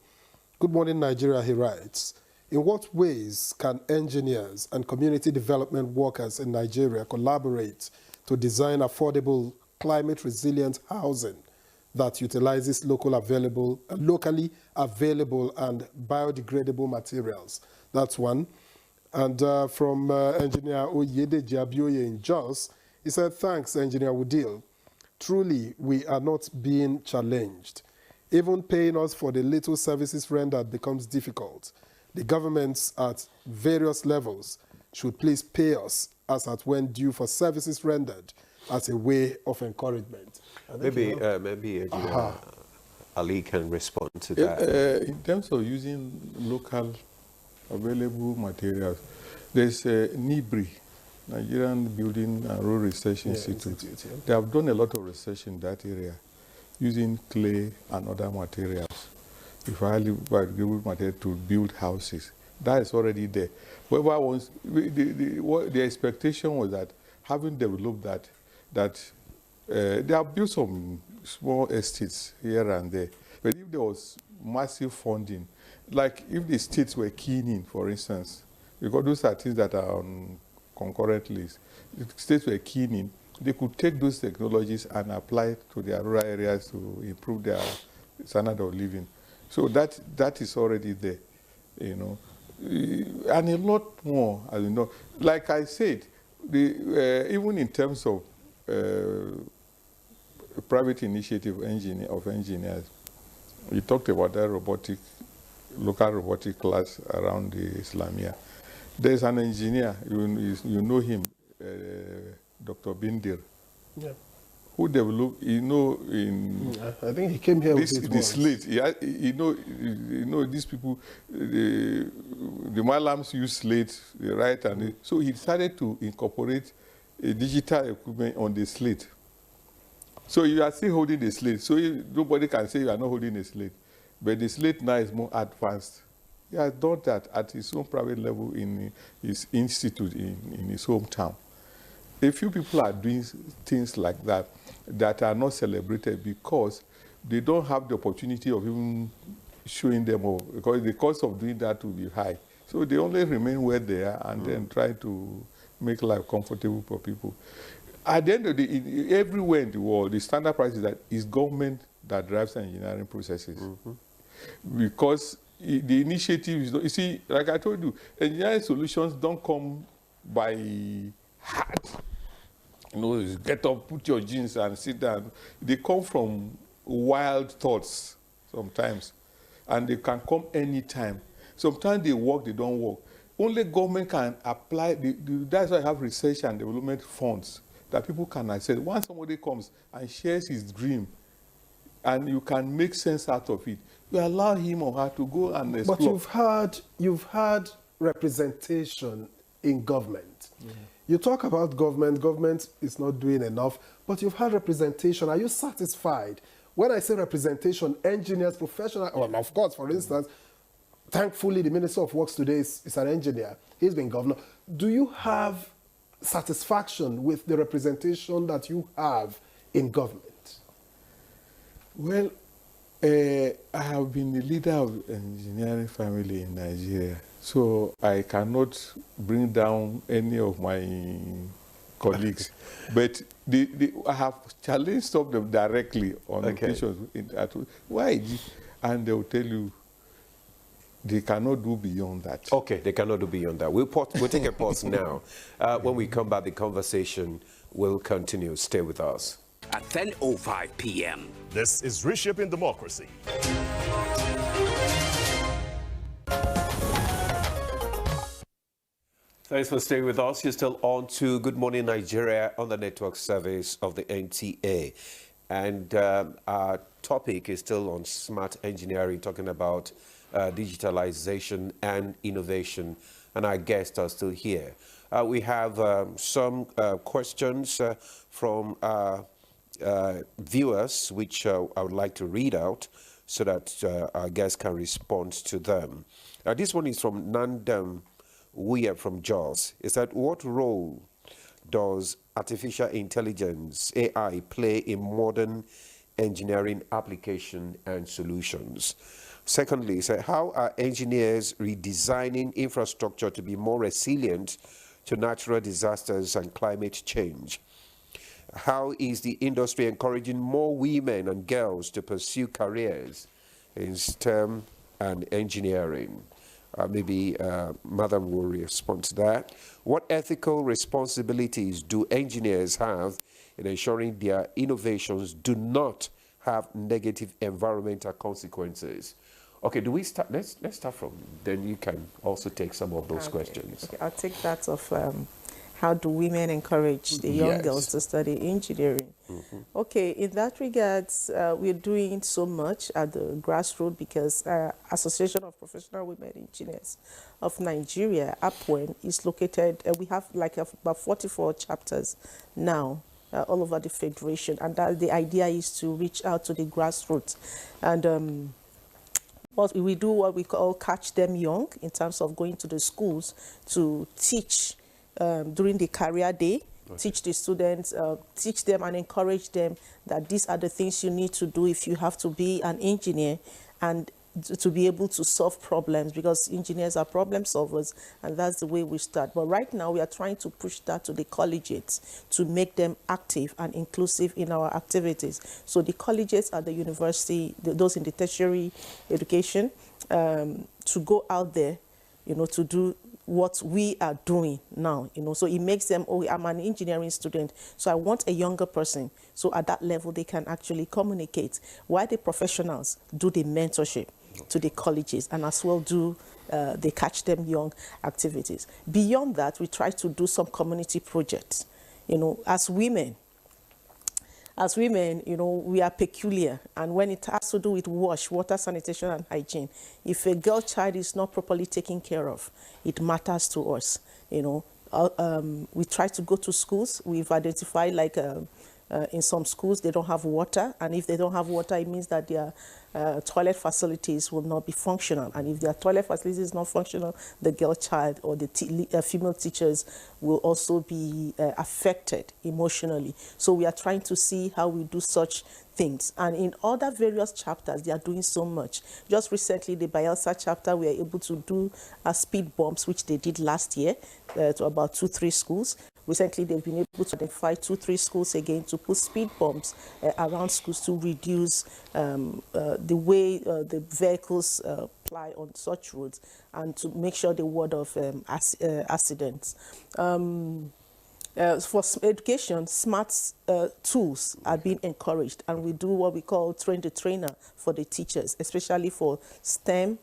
Good morning, Nigeria, he writes. In what ways can engineers and community development workers in Nigeria collaborate to design affordable, climate-resilient housing that utilizes locally available and biodegradable materials? That's one. And from Engineer Oyede Jabioye in Jos, he said, thanks, Engineer Woodil. Truly, we are not being challenged. Even paying us for the little services rendered becomes difficult. The governments at various levels should please pay us as at when due for services rendered as a way of encouragement. Maybe Engineer Ali can respond to that. In terms of using local available materials, there's NIBRI, Nigerian Building and Road Research Institute. They have done a lot of research in that area using clay and other materials. If I biodegradable material to build houses, that is already there. The expectation was that having developed that they have built some small estates here and there. But if there was massive funding, like if the states were keen in, for instance, because those are things that are on concurrent list, if the states were keen in, they could take those technologies and apply it to their rural areas to improve their standard of living. So that is already there, you know. and a lot more, as you know. Like I said, even in terms of private initiative of engineers, we talked about that local robotic class around the Islamia. There's an engineer, you know him, Dr. Bindir, Yeah. who developed, in I think he came here with the slate. Yeah, these people, the Malams use slate, they write, and so he decided to incorporate a digital equipment on the slate. So you are still holding the slate. So nobody can say you are not holding a slate. But the slate now is more advanced. He has done that at his own private level in his institute in his hometown. A few people are doing things like that are not celebrated because they don't have the opportunity of even showing them off, because the cost of doing that will be high. So they only remain where they are and then try to make life comfortable for people. At the end of the day, everywhere in the world, the standard price is that it's government that drives engineering processes. Because the initiative is, you see, like I told you, engineering solutions don't come by heart. Get up, put your jeans and sit down. They come from wild thoughts sometimes. And they can come anytime. Sometimes they work, they don't work. Only government can apply, that's why I have research and development funds that people can access. Once somebody comes and shares his dream, and you can make sense out of it, you allow him or her to go and explore. But you've had representation in government. You talk about government is not doing enough, but you've had representation. Are you satisfied? When I say representation, engineers, professionals, well, of course, for instance, thankfully, the Minister of Works today is an engineer. He's been governor. Do you have satisfaction with the representation that you have in government? Well, I have been the leader of the engineering family in Nigeria, so I cannot bring down any of my colleagues. But I have challenged some of them directly on occasions. Why? And they will tell you, they cannot do beyond that. Okay, they cannot do beyond that. We'll take a pause now. When we come back, the conversation will continue. Stay with us. At 10:05 p.m. This is Reshaping Democracy. Thanks for staying with us. You're still on to Good Morning Nigeria on the network service of the NTA. And our topic is still on smart engineering, talking about digitalization and innovation. And our guests are still here. We have some questions from viewers, which I would like to read out so that our guests can respond to them. This one is from Nandam Wuya from Jos. It said, what role does artificial intelligence, AI, play in modern engineering application and solutions? Secondly, it said, how are engineers redesigning infrastructure to be more resilient to natural disasters and climate change? How is the industry encouraging more women and girls to pursue careers in STEM and engineering? Maybe Madam will respond to that. What ethical responsibilities do engineers have in ensuring their innovations do not have negative environmental consequences? Okay, do we start? Let's start from, then you can also take some of those questions. Okay, I'll take that of how do women encourage the young girls to study engineering? Okay, in that regards, we're doing so much at the grassroots because Association of Professional Women Engineers of Nigeria, APWEN, is located, we have like about 44 chapters now all over the federation, and that the idea is to reach out to the grassroots. And what we do, what we call catch them young, in terms of going to the schools to teach during the career day, teach the students, teach them and encourage them that these are the things you need to do if you have to be an engineer and to be able to solve problems, because engineers are problem solvers, and that's the way we start. But right now we are trying to push that to the colleges to make them active and inclusive in our activities. So the colleges at the university, those in the tertiary education, to go out there to do what we are doing now, So it makes them, oh, I'm an engineering student, so I want a younger person. So at that level, they can actually communicate. While the professionals do the mentorship to the colleges and as well do they catch them young activities. Beyond that, we try to do some community projects. As women, we are peculiar. And when it has to do with water, sanitation, and hygiene, if a girl child is not properly taken care of, it matters to us. We try to go to schools. We've identified, in some schools, they don't have water. And if they don't have water, it means that their toilet facilities will not be functional. And if their toilet facilities is not functional, the girl child or the female teachers will also be affected emotionally. So we are trying to see how we do such things. And in other various chapters, they are doing so much. Just recently, the Bayelsa chapter, we are able to do speed bumps, which they did last year to about 2-3 schools. Recently, they've been able to identify 2-3 schools again to put speed bumps around schools to reduce the way the vehicles ply on such roads and to make sure the ward of accidents. For education, smart tools are being encouraged, and we do what we call train the trainer for the teachers, especially for STEM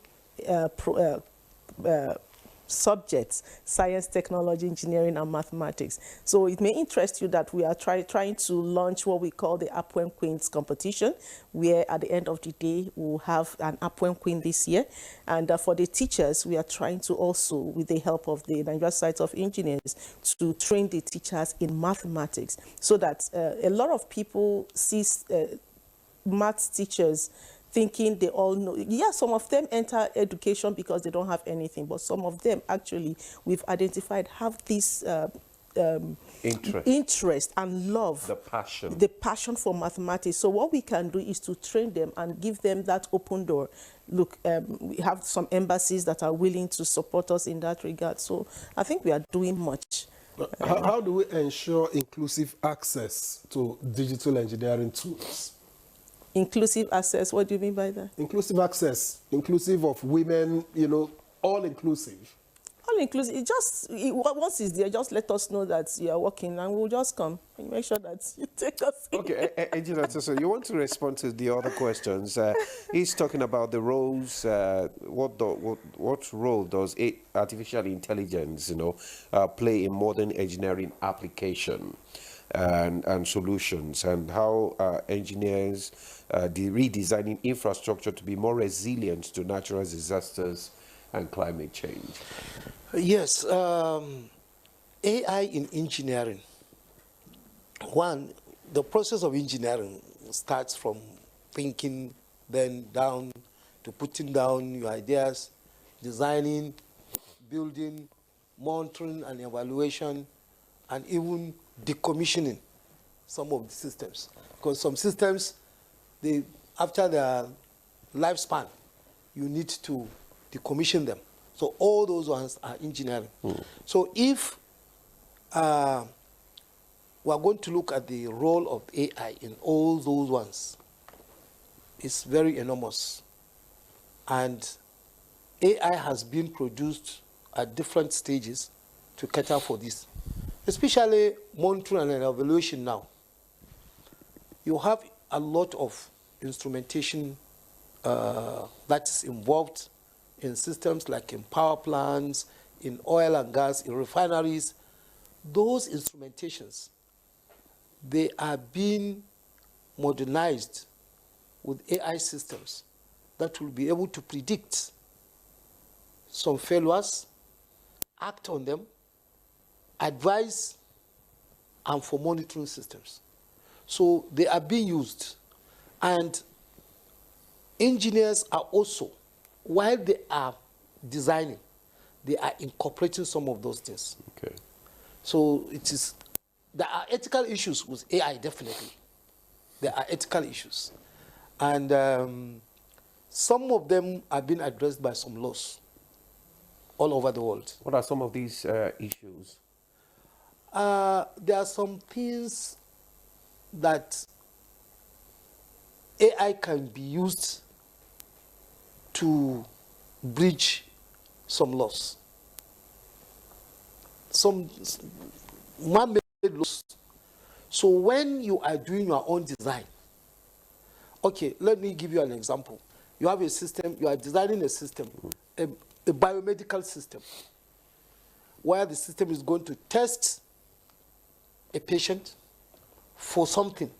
subjects: science, technology, engineering, and mathematics. So it may interest you that we are trying to launch what we call the Apwen Queens competition, where at the end of the day, we'll have an Apwen Queen this year. And for the teachers, we are trying to also, with the help of the Nigerian Society of Engineers, to train the teachers in mathematics, so that a lot of people see maths teachers thinking they all know. Yeah, some of them enter education because they don't have anything, but some of them actually, we've identified, have this interest and love. The passion for mathematics. So what we can do is to train them and give them that open door. Look, we have some embassies that are willing to support us in that regard. So I think we are doing much. How do we ensure inclusive access to digital engineering tools? Inclusive access, what do you mean by that? Inclusive access, inclusive of women, all inclusive. All inclusive. Once it's there, just let us know that you are working and we'll just come and make sure that you take us in. Okay, Engineer, so you want to respond to the other questions. He's talking about the roles. What role does artificial intelligence, play in modern engineering application and solutions, and how engineers redesigning infrastructure to be more resilient to natural disasters and climate change? Yes, AI in engineering. One, the process of engineering starts from thinking, then down to putting down your ideas, designing, building, monitoring and evaluation, and even decommissioning some of the systems. Because some systems, after their lifespan, you need to decommission them. So all those ones are engineering. So if we are going to look at the role of AI in all those ones, it's very enormous. And AI has been produced at different stages to cater for this, especially monitoring and evaluation now. You have a lot of instrumentation that is involved in systems like in power plants, in oil and gas, in refineries. Those instrumentations, they are being modernized with AI systems that will be able to predict some failures, act on them, advise, and for monitoring systems. So they are being used. And engineers are also, while they are designing, they are incorporating some of those things. Okay. So there are ethical issues with AI, definitely. There are ethical issues. And some of them are being addressed by some laws all over the world. What are some of these issues? There are some things that AI can be used to bridge some laws. Some man-made laws. So when you are doing your own design, okay, let me give you an example. You have a system, you are designing a system, a biomedical system, where the system is going to test a patient for something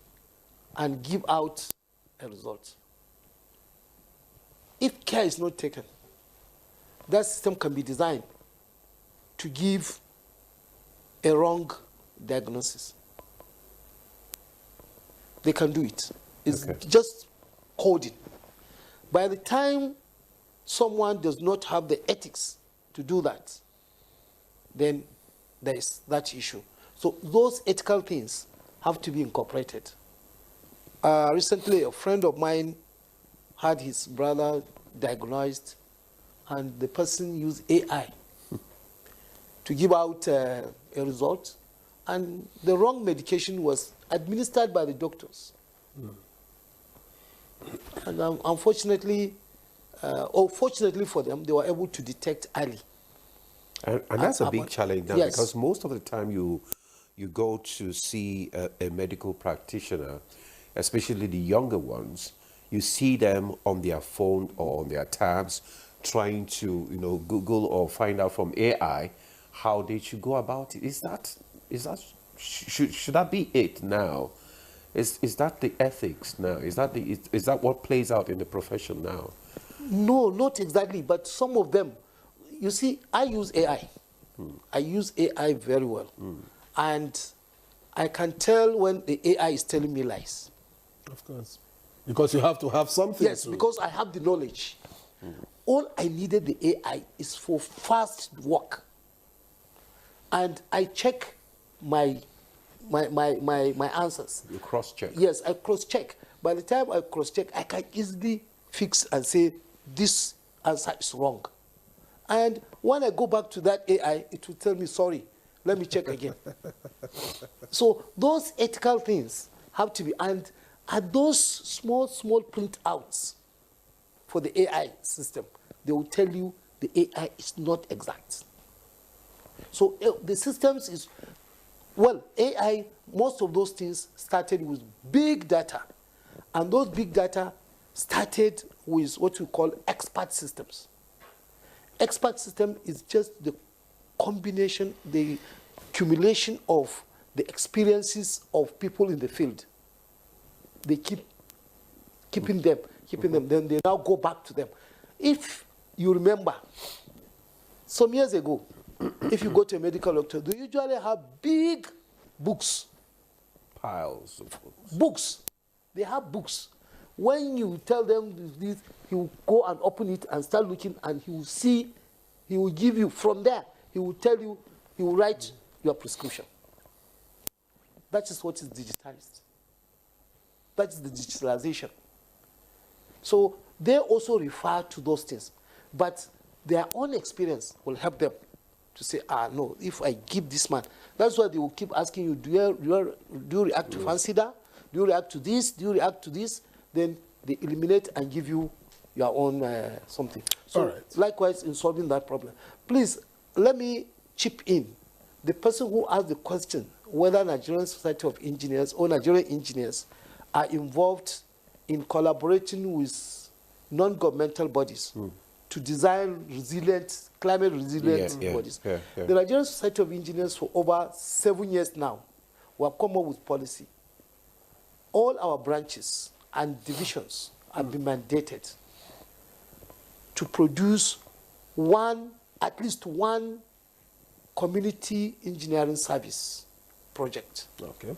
and give out a result. If care is not taken, that system can be designed to give a wrong diagnosis. They can do it. It's just coding. By the time someone does not have the ethics to do that, then there is that issue. So those ethical things have to be incorporated. Recently, a friend of mine had his brother diagnosed, and the person used AI to give out a result, and the wrong medication was administered by the doctors. And unfortunately, or fortunately for them, they were able to detect early. And that's a big challenge now, yes. because most of the time you go to see a medical practitioner, especially the younger ones, you see them on their phone or on their tabs trying to, Google or find out from AI how they should go about it. Should that be it now? Is that the ethics now? Is that what plays out in the profession now? No, not exactly, but some of them. You see, I use AI. I use AI very well. And I can tell when the AI is telling me lies. Of course. Because you have to have something. Yes, because I have the knowledge. All I needed the AI is for fast work. And I check my answers. You cross-check. Yes, I cross-check. By the time I cross-check, I can easily fix and say, this answer is wrong. And when I go back to that AI, it will tell me, sorry, let me check again. So those ethical things have to be, and are those small printouts for the AI system, they will tell you the AI is not exact. So the systems is, well, AI, most of those things started with big data. And those big data started with what we call expert systems. Expert system is just the combination, the accumulation of the experiences of people in the field. They keeping them, then they now go back to them. If you remember, some years ago, if you go to a medical doctor, they usually have big books. Piles of books. Books. They have books. When you tell them this, he will go and open it and start looking, and he will see, he will give you, from there, he will tell you, he will write your prescription. That is what is digitized. That is the digitalization. So they also refer to those things. But their own experience will help them to say, no, if I give this man, that's why they will keep asking you, do you react to Fancida? Do you react to this? Do you react to this? Then they eliminate and give you your own something. So likewise, in solving that problem. Please, let me chip in. The person who asked the question, whether Nigerian Society of Engineers or Nigerian engineers are involved in collaborating with non-governmental bodies to design resilient, climate-resilient bodies. The Nigerian Society of Engineers, for over 7 years now, we have come up with policy. All our branches and divisions have been mandated to produce at least one community engineering service project. Okay.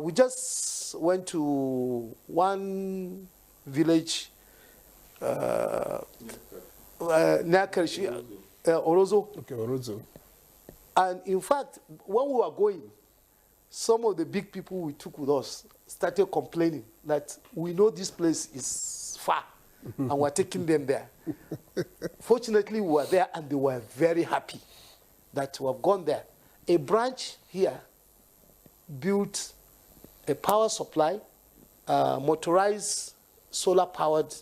We just went to one village, Orozo. Okay, Orozo. And in fact, when we were going, some of the big people we took with us started complaining that we know this place is far and we're taking them there. Fortunately, we were there and they were very happy that we have gone there. A branch here built a power supply, motorized solar-powered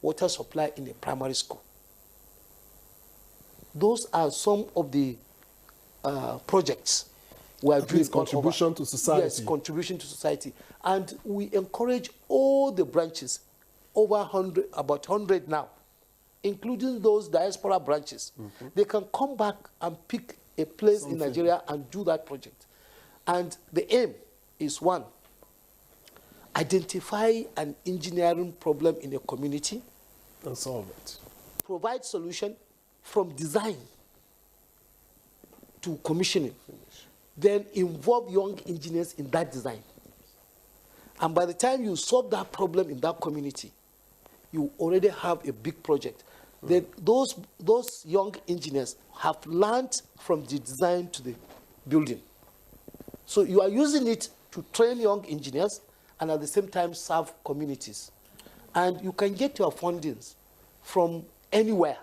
water supply in a primary school. Those are some of the projects we are doing. Contribution to society. Yes, contribution to society. And we encourage all the branches, over 100, about 100 now, including those diaspora branches. They can come back and pick a place in Nigeria and do that project. And the aim is, one, identify an engineering problem in a community and solve it. Provide solution from design to commissioning. Then involve young engineers in that design. And by the time you solve that problem in that community, you already have a big project. Then those young engineers have learned from the design to the building. So you are using it to train young engineers and at the same time serve communities. And you can get your fundings from anywhere.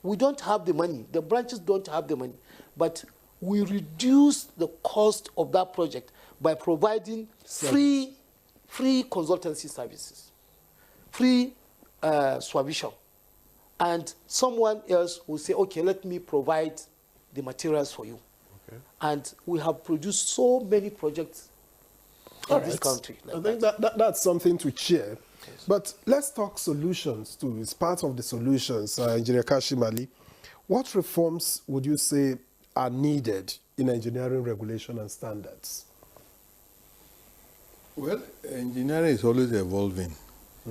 We don't have the money. The branches don't have the money. But we reduce the cost of that project by providing free consultancy services, free supervision. And someone else will say, okay, let me provide the materials for you. Okay. And we have produced so many projects in this country. Like I think that's something to cheer. Yes. But let's talk solutions too. It's part of the solutions, Engineer Kashimali. What reforms would you say are needed in engineering regulation and standards? Well, engineering is always evolving.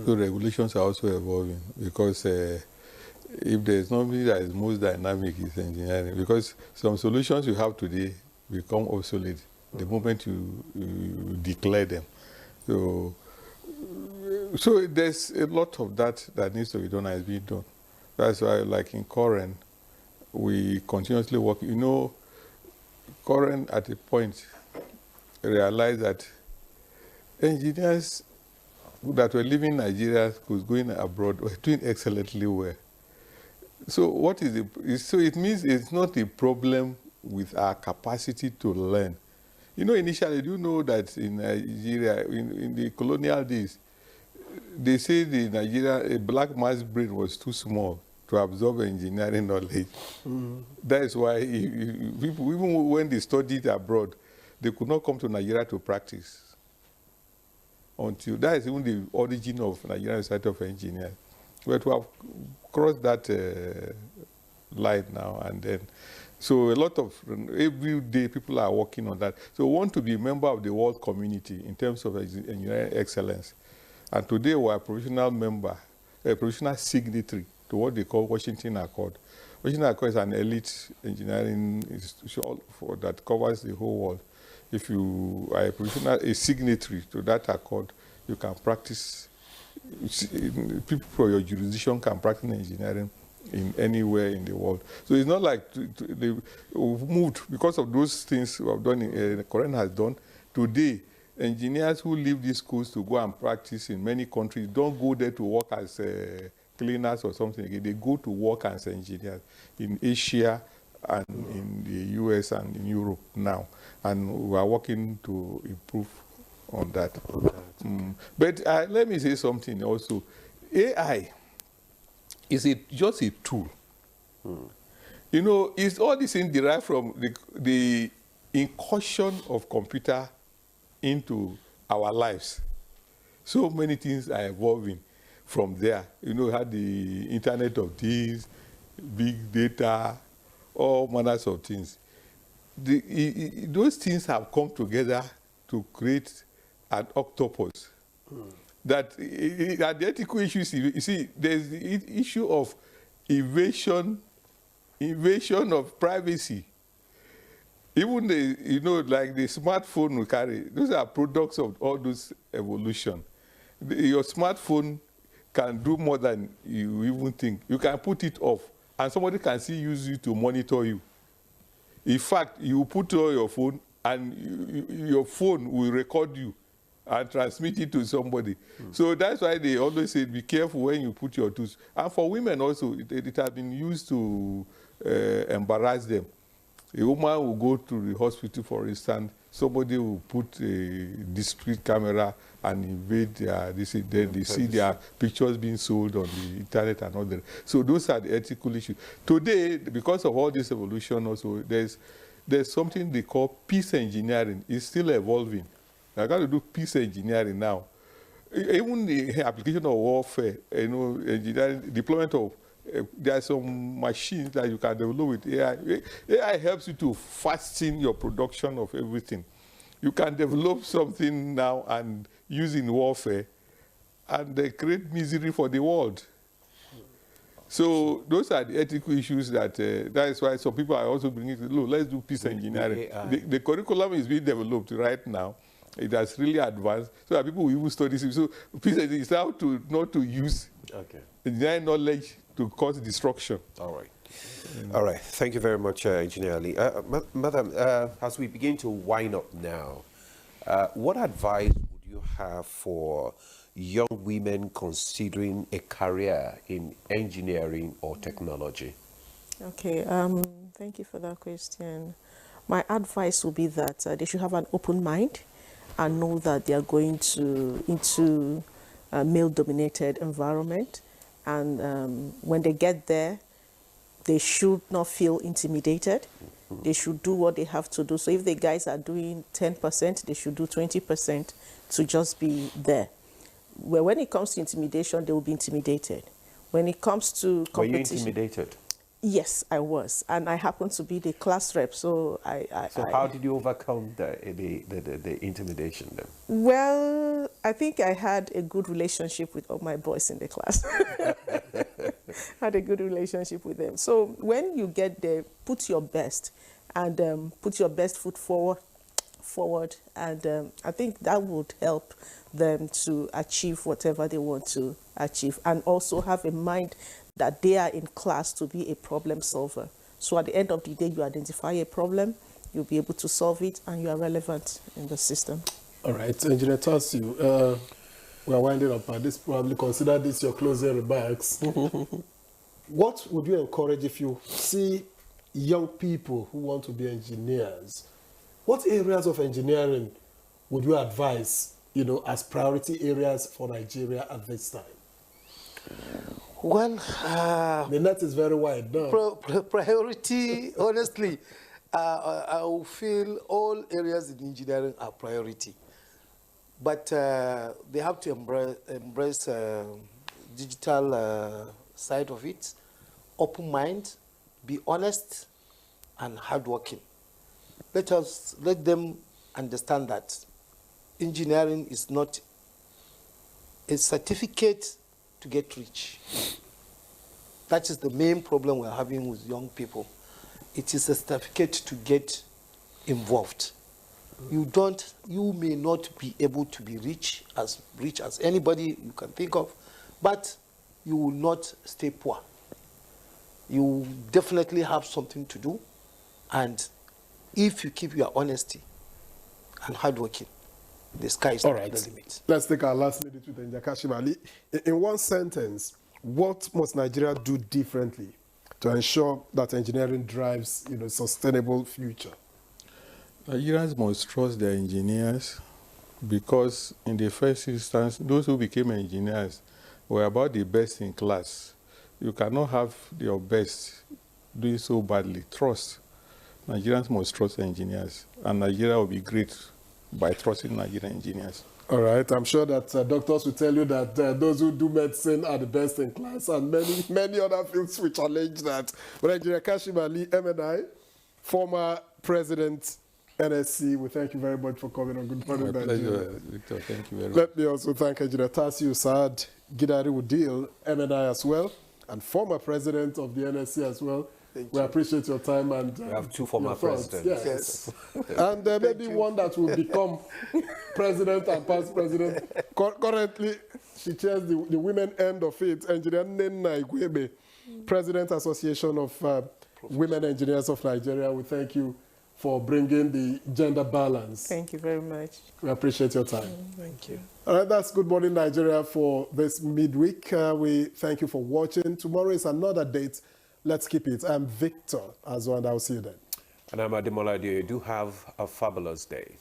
So regulations are also evolving because if there's nobody that is most dynamic, it's engineering. Because some solutions you have today become obsolete the moment you declare them. So there's a lot of that needs to be done and is being done. That's why, like in Koren, we continuously work. You know, Koren at a point realized that engineers that were living in Nigeria who's going abroad were doing excellently well. So what is it? So it means it's not a problem with our capacity to learn. You know, initially, do you know that in Nigeria, in the colonial days, they say a black man's brain was too small to absorb engineering knowledge. That is why people, even when they studied abroad, they could not come to Nigeria to practice. Until that is even the origin of Nigerian Society of Engineers. But we have crossed that line now and then. So a lot of, every day people are working on that. So we want to be a member of the world community in terms of engineering excellence. And today we are a provisional member, a provisional signatory to what they call Washington Accord. Washington Accord is an elite engineering institution that covers the whole world. If you are a signatory to that accord, you can practice, people from your jurisdiction can practice engineering in anywhere in the world. So it's not like we've moved because of those things we have done, Koren has done. Today, engineers who leave these schools to go and practice in many countries don't go there to work as cleaners or something again. They go to work as engineers in Asia and in the US and in Europe now. And we are working to improve on that. But let me say something also. AI is just a tool. You know, it's all these things derived from the incursion of computer into our lives. So many things are evolving from there. You know, we had the Internet of Things, big data, all manners of things. Those things have come together to create an octopus. That the ethical issues, you see, there's the issue of invasion of privacy. Even like the smartphone we carry, those are products of all those evolution. Your smartphone can do more than you even think. You can put it off, and somebody can still use it to monitor you. In fact, you put on your phone, and your phone will record you and transmit it to somebody. So that's why they always say, be careful when you put your tools. And for women also, it has been used to embarrass them. A woman will go to the hospital, for instance, somebody will put a discrete camera and invade their, then they see their pictures being sold on the internet and all that. So those are the ethical issues. Today, because of all this evolution also, there's something they call peace engineering. It's still evolving. I got to do peace engineering now. Even the application of warfare, engineering, deployment of, there are some machines that you can develop with AI. AI helps you to fasten your production of everything. You can develop something now and use in warfare, and they create misery for the world. So those are the ethical issues that is why some people are also bringing it. Look, let's do peace engineering. The curriculum is being developed right now. It has really advanced so that people will even study. So peace engineering is how to not to use engineering knowledge to cause destruction. All right. All right. Thank you very much, Engineer Ali. Madam, as we begin to wind up now, what advice would you have for young women considering a career in engineering or technology? Okay, thank you for that question. My advice would be that they should have an open mind and know that they are going into a male-dominated environment. And when they get there, they should not feel intimidated. They should do what they have to do. So if the guys are doing 10%, they should do 20% to just be there. Well, when it comes to intimidation, they will be intimidated. When it comes to competition... Were you intimidated? Yes, I was. And I happened to be the class rep, so So how did you overcome the intimidation then? Well, I think I had a good relationship with all my boys in the class. Had a good relationship with them. So when you get there, put your best and put your best foot forward, and I think that would help them to achieve whatever they want to achieve, and also have in mind that they are in class to be a problem solver. So at the end of the day, you identify a problem, you'll be able to solve it, and you are relevant in the system. All right, Engineer Tasiu, we are winding up, and this probably consider this your closing remarks. What would you encourage if you see young people who want to be engineers? What areas of engineering would you advise, as priority areas for Nigeria at this time? Well, the net is very wide now. Priority, honestly, I will feel all areas in engineering are priority. But they have to embrace digital side of it, open mind, be honest, and hardworking. Let them understand that engineering is not a certificate to get rich. That is the main problem we're having with young people. It is a certificate to get involved. You may not be able to be rich as anybody you can think of, but you will not stay poor. You will definitely have something to do, and if you keep your honesty and hardworking, the sky is not the limit. Let's take our last minute with Engineer Kashim. In one sentence, what must Nigeria do differently to ensure that engineering drives sustainable future? Nigerians must trust their engineers, because in the first instance, those who became engineers were about the best in class. You cannot have your best doing so badly. Trust. Nigerians must trust engineers, and Nigeria will be great by trusting Nigerian engineers. All right. I'm sure that doctors will tell you that those who do medicine are the best in class, and many other fields will challenge that. But Engineer Kashim Ali, MNI, former president, NSC, we thank you very much for coming on Good Morning Nigeria. My pleasure, Victor. Thank you very much. Let me also thank Engineer Tasiu Saad Gidari Udil, MNI as well, and former president of the NSC as well. We appreciate your time, and we have two former presidents. Yes. And maybe one that will become president and past president. Currently, she chairs the women end of it, Engineer Nenna Igwebe, President Association of Women Engineers of Nigeria. We thank you for bringing the gender balance. Thank you very much. We appreciate your time. Thank you. All right, that's Good Morning Nigeria for this midweek. We thank you for watching. Tomorrow is another date. Let's keep it. I'm Victor Azwa, and I'll see you then. And I'm Ademola Adeoye. Do have a fabulous day.